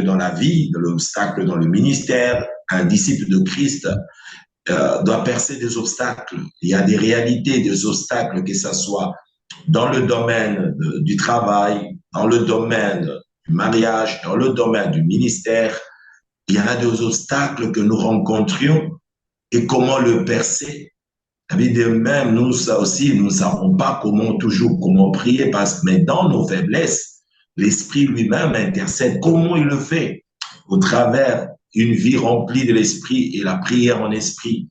dans la vie, l'obstacle dans le ministère. Un disciple de Christ doit percer des obstacles. Il y a des réalités, des obstacles, que ce soit dans le domaine du travail, dans le domaine du mariage, dans le domaine du ministère. Il y en a des obstacles que nous rencontrions et comment le percer. Même nous aussi, nous ne savons pas comment prier, mais dans nos faiblesses, l'Esprit lui-même intercède. Comment il le fait? Au travers d'une vie remplie de l'Esprit et la prière en esprit.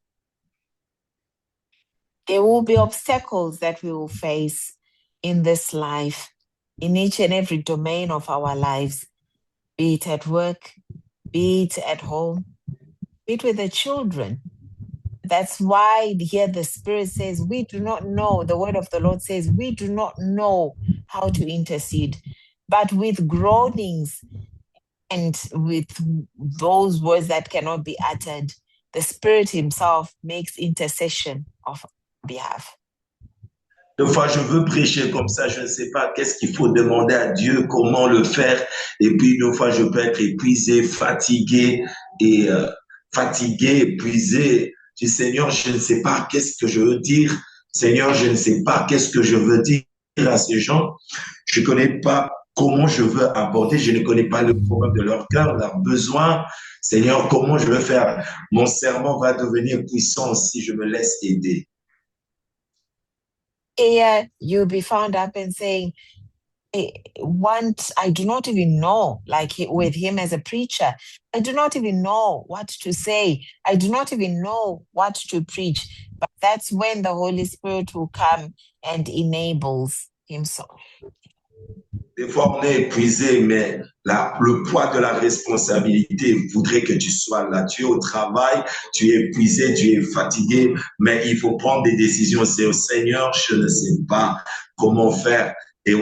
There will be obstacles that we will face in this life, in each and every domain of our lives, be it at work, be it at home, be it with the children. That's why here the Spirit says, we do not know, the word of the Lord says, we do not know how to intercede, but with groanings and with those words that cannot be uttered, the Spirit himself makes intercession on behalf. Des fois, je veux prêcher comme ça, je ne sais pas qu'est-ce qu'il faut demander à Dieu, comment le faire. Et puis, des fois, je peux être épuisé, fatigué, épuisé. Je dis, Seigneur, je ne sais pas qu'est-ce que je veux dire. Seigneur, je ne sais pas qu'est-ce que je veux dire à ces gens. Je ne connais pas comment je veux aborder. Je ne connais pas le problème de leur cœur, leurs besoins. Seigneur, comment je veux faire? Mon serment va devenir puissant si je me laisse aider. Here you'll be found up and saying, I do not even know, like with him as a preacher, I do not even know what to say. I do not even know what to preach. But that's when the Holy Spirit will come and enables himself. Des fois, on est épuisé, mais le poids de la responsabilité voudrait que tu sois là. Tu es au travail, tu es épuisé, tu es fatigué, mais il faut prendre des décisions. C'est au Seigneur, je ne sais pas comment faire. Et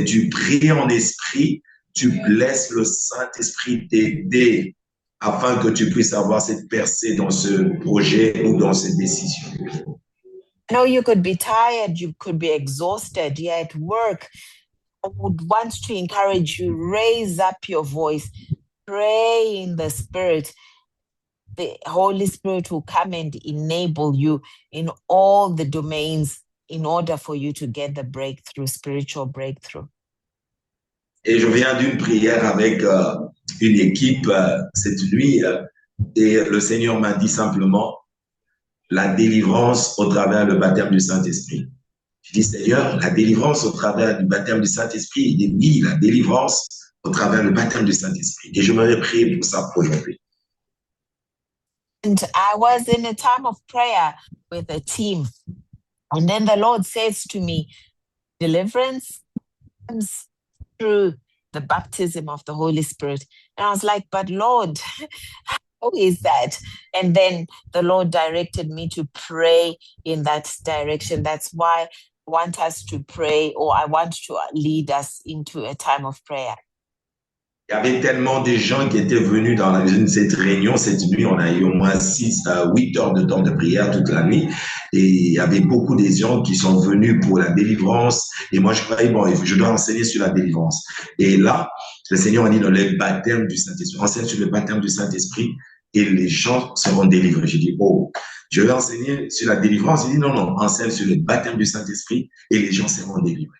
tu pries en esprit, tu laisses le Saint-Esprit t'aider afin que tu puisses avoir cette percée dans ce projet ou dans cette décision. No, you could be tired, you could be exhausted, you're at work. I would want to encourage you, raise up your voice, pray in the Spirit, the Holy Spirit will come and enable you in all the domains in order for you to get the breakthrough, spiritual breakthrough. Et je viens d'une prière avec une équipe cette nuit et le Seigneur m'a dit simplement la délivrance au travers le baptême du Saint-Esprit. Je dis Seigneur, la délivrance au travers du baptême du Saint-Esprit. Il dit oui, la délivrance au travers le baptême du Saint-Esprit. Et je m'avais prié pour ça pour aujourd'hui. And I was in a time of prayer with a team. And then the Lord says to me, deliverance comes through the baptism of the Holy Spirit. And I was like, but Lord, how is that? And then the Lord directed me to pray in that direction. That's why I want us to pray, or I want to lead us into a time of prayer. Il y avait tellement de gens qui étaient venus dans cette réunion cette nuit. On a eu au moins 6 à 8 heures de temps de prière toute la nuit. Et il y avait beaucoup de gens qui sont venus pour la délivrance. Et moi, je croyais, bon, je dois enseigner sur la délivrance. Et là, le Seigneur a dit dans le baptême du Saint-Esprit, enseigne sur le baptême du Saint-Esprit et les gens seront délivrés. J'ai dit, oh, je vais enseigner sur la délivrance. Il dit, non, enseigne sur le baptême du Saint-Esprit et les gens seront délivrés.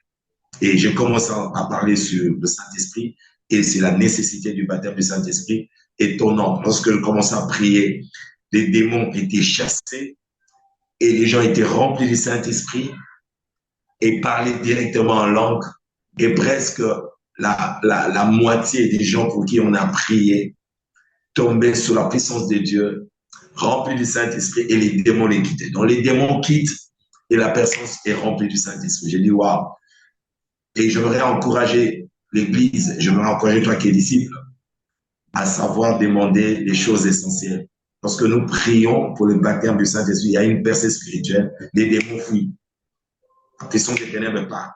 Et j'ai commencé à parler sur le Saint-Esprit. Et c'est la nécessité du baptême du Saint-Esprit étonnant. Lorsque je commençais à prier, les démons étaient chassés et les gens étaient remplis du Saint-Esprit et parlaient directement en langue. Et presque la moitié des gens pour qui on a prié tombaient sous la puissance de Dieu, remplis du Saint-Esprit, et les démons les quittaient. Donc les démons quittent et la personne est remplie du Saint-Esprit. J'ai dit, waouh! Et j'aimerais encourager l'Église, je me encourage toi qui es disciple, à savoir demander les choses essentielles. Lorsque nous prions pour le baptême du Saint-Esprit, il y a une percée spirituelle, les démons fuient. La question des ténèbres part.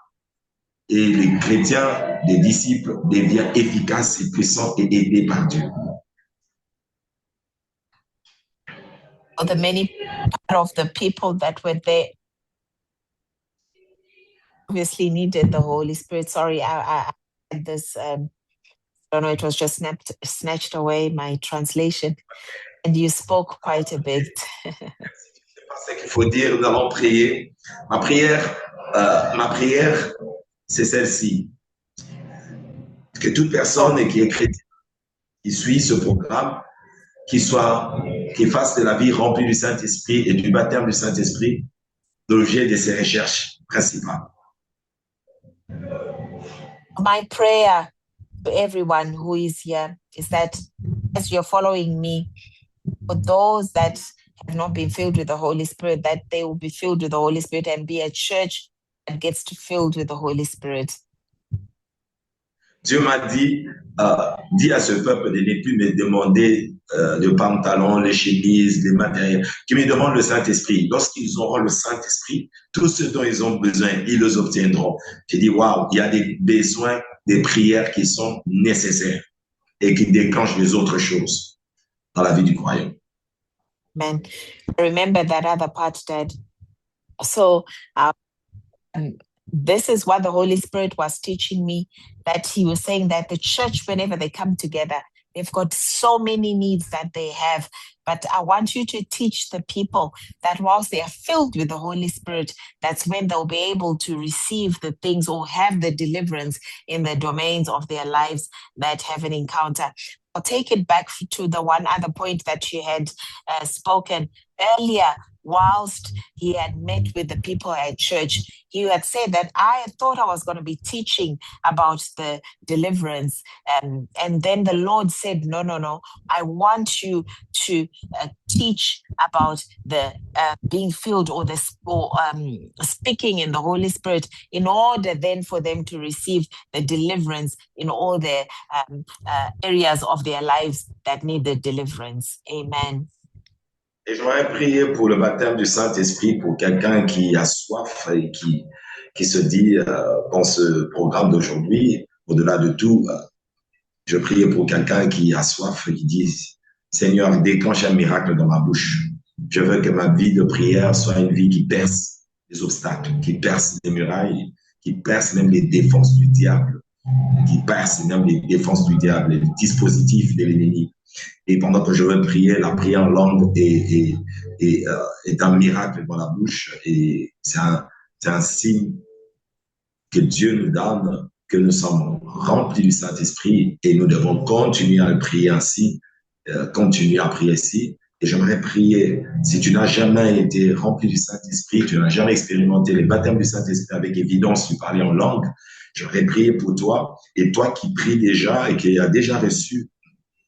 Et les chrétiens, les disciples, deviennent efficaces et puissants et aidés par Dieu. The many part of the people that were there obviously needed the Holy Spirit. Sorry, I had this, I don't know, it was just snatched away, my translation. And you spoke quite a bit. C'est ce qu'il faut dire, nous allons prier. Ma prière, c'est celle-ci. Que toute personne qui est chrétienne, qui suit ce programme, qui fasse de la vie remplie du Saint-Esprit et du baptême du Saint-Esprit l'objet de ses recherches principales. My prayer to everyone who is here is that as you're following me, for those that have not been filled with the Holy Spirit, that they will be filled with the Holy Spirit and be a church that gets filled with the Holy Spirit. Dieu m'a dit, dis à ce peuple de ne plus me demander le pantalon, les chemises, les matériels, qui me demandent le Saint-Esprit. Lorsqu'ils auront le Saint-Esprit, tout ce dont ils ont besoin, ils le obtiendront. J'ai dit, waouh, il y a des besoins, des prières qui sont nécessaires et qui déclenchent les autres choses dans la vie du croyant. Amen. I remember that other part, Dad. So, this is what the Holy Spirit was teaching me, that he was saying that the church, whenever they come together, they've got so many needs that they have. But I want you to teach the people that whilst they are filled with the Holy Spirit, that's when they'll be able to receive the things or have the deliverance in the domains of their lives that have an encounter. I'll take it back to the one other point that you had spoken earlier. Whilst he had met with the people at church, he had said that I thought I was going to be teaching about the deliverance. And then the Lord said, no, I want you to teach about the being filled or speaking in the Holy Spirit, in order then for them to receive the deliverance in all the areas of their lives that need the deliverance. Amen. Et j'aimerais prier pour le baptême du Saint-Esprit pour quelqu'un qui a soif et qui se dit dans ce programme d'aujourd'hui, au-delà de tout, je prie pour quelqu'un qui a soif et qui dit, Seigneur, déclenche un miracle dans ma bouche. Je veux que ma vie de prière soit une vie qui perce les obstacles, qui perce les murailles, qui perce même les défenses du diable qui perce même les défenses du diable, les dispositifs de l'ennemi. Et pendant que je veux prier, la prière en langue est un miracle dans la bouche. Et c'est un signe que Dieu nous donne, que nous sommes remplis du Saint-Esprit et nous devons continuer à le prier ainsi, continuer à prier ainsi. Et j'aimerais prier, si tu n'as jamais été rempli du Saint-Esprit, tu n'as jamais expérimenté les baptêmes du Saint-Esprit avec évidence, tu parlais en langue, j'aimerais prier pour toi. Et toi qui pries déjà et qui as déjà reçu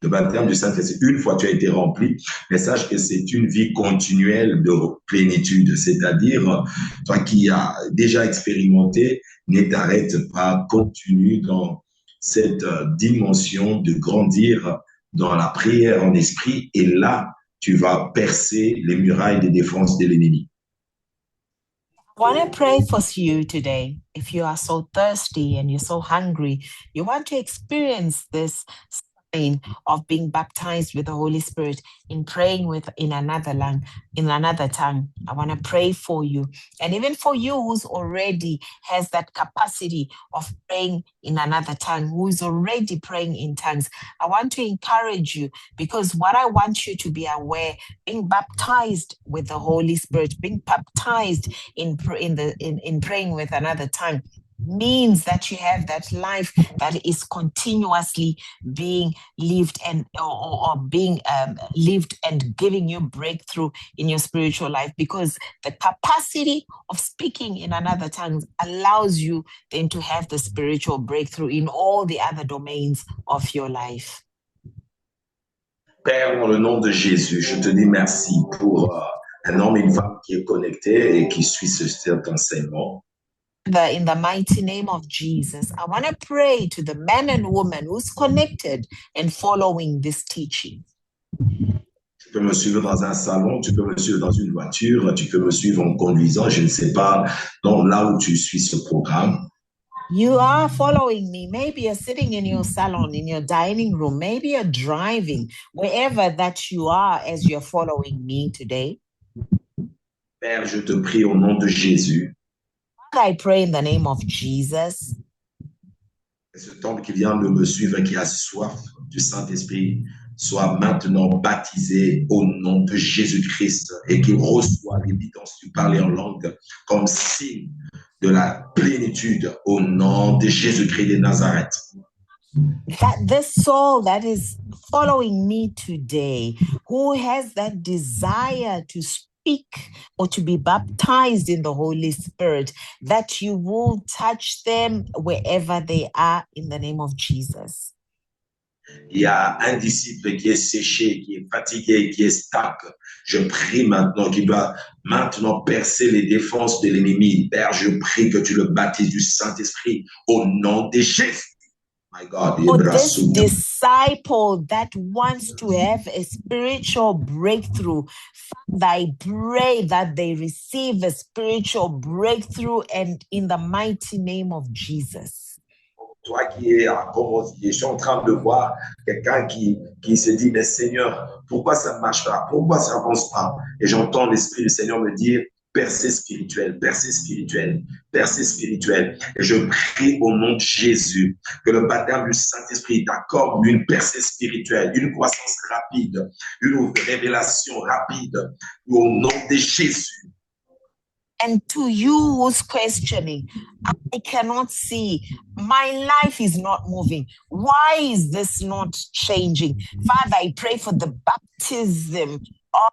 le baptême du Saint-Esprit, une fois tu as été rempli, mais sache que c'est une vie continuelle de plénitude. C'est-à-dire, toi qui as déjà expérimenté, ne t'arrête pas, continue dans cette dimension de grandir dans la prière en esprit. Et là, tu vas percer les murailles de défense de l'ennemi. I want to pray for you today. If you are so thirsty and you're so hungry, you want to experience this sign of being baptized with the Holy Spirit in praying in another tongue. I want to pray for you. And even for you who's already has that capacity of praying in another tongue, who is already praying in tongues, I want to encourage you, because what I want you to be aware, being baptized with the Holy Spirit, being baptized in praying with another tongue, means that you have that life that is continuously being lived and or being lived and giving you breakthrough in your spiritual life, because the capacity of speaking in another tongue allows you then to have the spiritual breakthrough in all the other domains of your life. Père, dans le nom de Jésus, je te dis merci pour un homme et une femme qui est connecté et qui suit cet enseignement. In the mighty name of Jesus, I want to pray to the man and woman who's connected and following this teaching. Tu peux me suivre dans un salon, tu peux me suivre dans une voiture, tu peux me suivre en conduisant, je ne sais pas, donc là où tu suis ce programme. You are following me. Maybe you're sitting in your salon, in your dining room. Maybe you're driving, wherever that you are as you're following me today. Père, je te prie au nom de Jésus. I pray in the name of Jesus. Ce temple qui vient de me suivre et qui a soif du Saint-Esprit soit maintenant baptisé au nom de Jésus-Christ et qu'il reçoive l'évidence du parler en langue comme signe de la plénitude au nom de Jésus-Christ de Nazareth. That this soul that is following me today, who has that desire to speak or to be baptized in the Holy Spirit, that you will touch them wherever they are in the name of Jesus. Il y a un disciple qui est séché, qui est fatigué, qui est stack. Je prie maintenant qu'il doit maintenant percer les défenses de l'ennemi. Père, je prie que tu le baptises du Saint-Esprit au nom de Jésus. My God, for this disciple that wants to have a spiritual breakthrough, Father, I pray that they receive a spiritual breakthrough, and in the mighty name of Jesus. Toi qui es je suis en train de voir quelqu'un qui se dit, mais Seigneur, pourquoi ça ne marche pas? Pourquoi ça n'avance pas? Et j'entends l'Esprit du Seigneur me dire, percée spirituelle, percée spirituelle, percée spirituelle. Et je prie au nom de Jésus que le baptême du Saint-Esprit t'accorde une percée spirituelle, une croissance rapide, une révélation rapide au nom de Jésus. And to you who's questioning, I cannot see, my life is not moving. Why is this not changing? Father, I pray for the baptism of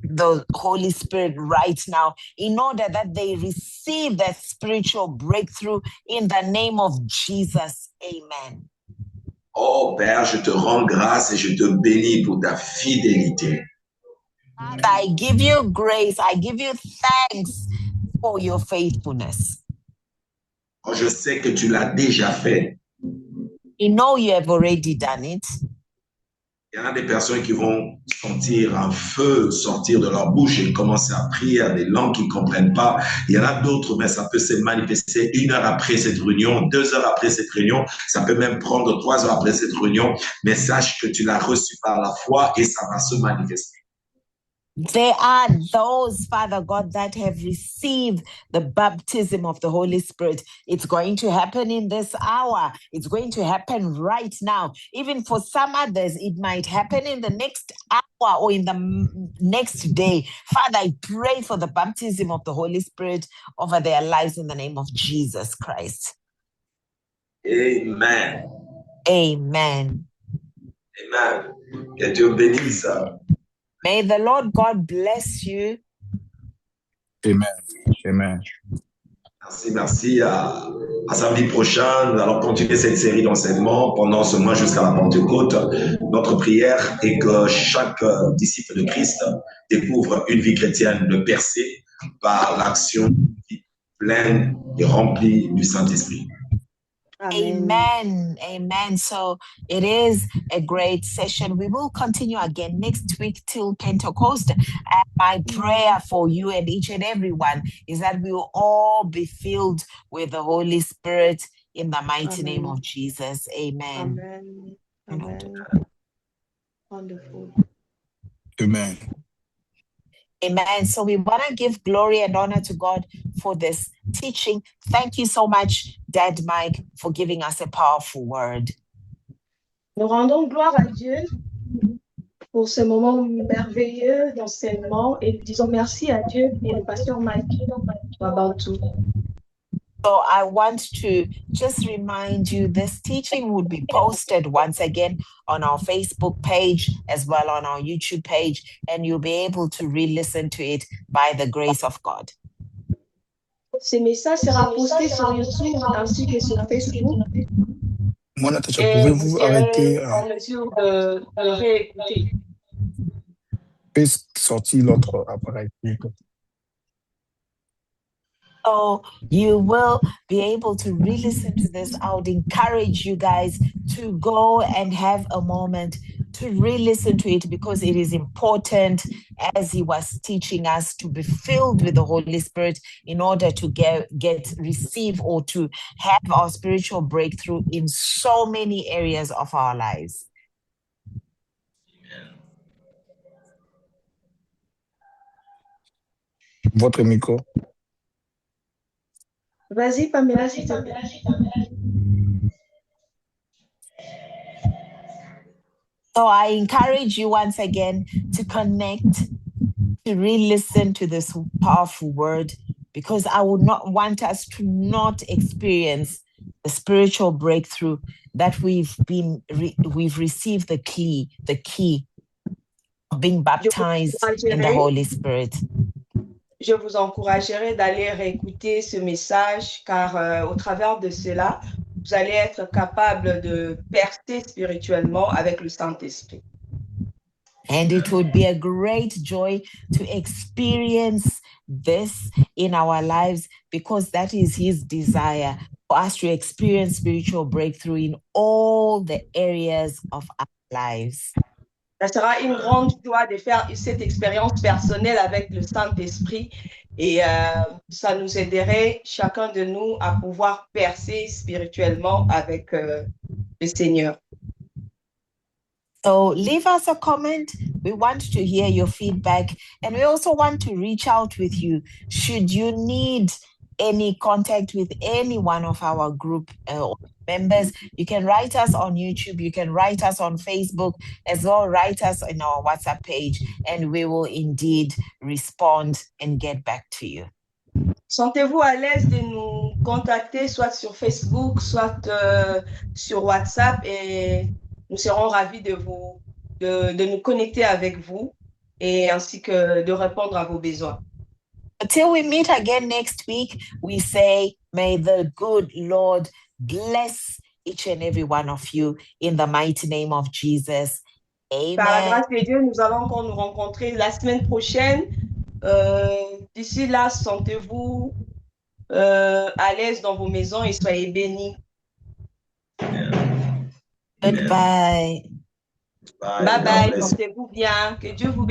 the Holy Spirit right now, in order that they receive that spiritual breakthrough in the name of Jesus. Amen. Oh Père, je te rends grâce et je te bénis pour ta fidélité. I give you grace. I give you thanks for your faithfulness. Oh, je sais que tu l'as déjà fait. You know you have already done it. Il y en a des personnes qui vont sentir un feu sortir de leur bouche et commencer à prier à des langues qu'ils ne comprennent pas. Il y en a d'autres, mais ça peut se manifester 1 heure après cette réunion, 2 heures après cette réunion. Ça peut même prendre 3 heures après cette réunion. Mais sache que tu l'as reçu par la foi et ça va se manifester. There are those, Father God, that have received the baptism of the Holy Spirit. It's going to happen in this hour. It's going to happen right now. Even for some others, it might happen in the next hour or in the next day. Father, I pray for the baptism of the Holy Spirit over their lives in the name of Jesus Christ. Amen. Amen. Amen. Que Dieu bénisse. May the Lord God bless you. Amen. Amen. Merci. À samedi prochain, nous allons continuer cette série d'enseignements pendant ce mois jusqu'à la Pentecôte. Notre prière est que chaque disciple de Christ découvre une vie chrétienne de percée par l'action pleine et remplie du Saint-Esprit. Amen. Amen. So it is a great session. We will continue again next week till Pentecost. And my prayer for you and each and everyone is that we will all be filled with the Holy Spirit in the mighty name of Jesus. Amen. Amen. Amen. Wonderful. Amen. Amen. So we want to give glory and honor to God for this teaching. Thank you so much, Dad Mike, for giving us a powerful word. Nous rendons gloire à Dieu pour ce moment merveilleux d'enseignement et disons merci à Dieu pour le pasteur Mike Wabantu. So I want to just remind you, this teaching would be posted once again on our Facebook page as well on our YouTube page, and you'll be able to re-listen to it by the grace of God. Ce message sera posté sur YouTube ainsi que sur Facebook. Mon attention, Et pouvez-vous vous serez arrêter en mesure de réécouter. sortir l'autre appareil? So you will be able to re-listen to this. I would encourage you guys to go and have a moment to re-listen to it because it is important, as he was teaching us, to be filled with the Holy Spirit in order to receive or to have our spiritual breakthrough in so many areas of our lives. Votre micro. Vas-y, Pamela. So I encourage you once again to connect, to re-listen to this powerful word, because I would not want us to not experience the spiritual breakthrough that we've received the key of being baptized in the Holy Spirit. Je vous encouragerai d'aller réécouter ce message car au travers de cela, vous allez être capable de percer spirituellement avec le Saint-Esprit. And it would be a great joy to experience this in our lives because that is his desire for us to experience spiritual breakthrough in all the areas of our lives. Ça sera une grande joie de faire cette expérience personnelle avec le Saint-Esprit et ça nous aiderait chacun de nous à pouvoir percer spirituellement avec le Seigneur. So leave us a comment. We want to hear your feedback and we also want to reach out with you. Should you need any contact with any one of our group members, you can write us on YouTube, you can write us on Facebook, as well write us in our WhatsApp page, and we will indeed respond and get back to you. Sentez-vous à l'aise de nous contacter, soit sur Facebook, soit sur WhatsApp, et nous serons ravis de nous connecter avec vous et ainsi que de répondre à vos besoins. Until we meet again next week, we say, may the good Lord bless each and every one of you in the mighty name of Jesus. Amen. Par la grâce de Dieu, nous allons encore nous rencontrer la semaine prochaine. D'ici là, sentez-vous à l'aise dans vos maisons et soyez bénis. Goodbye. Bye bye. Sentez-vous bien. Que Dieu vous bénisse.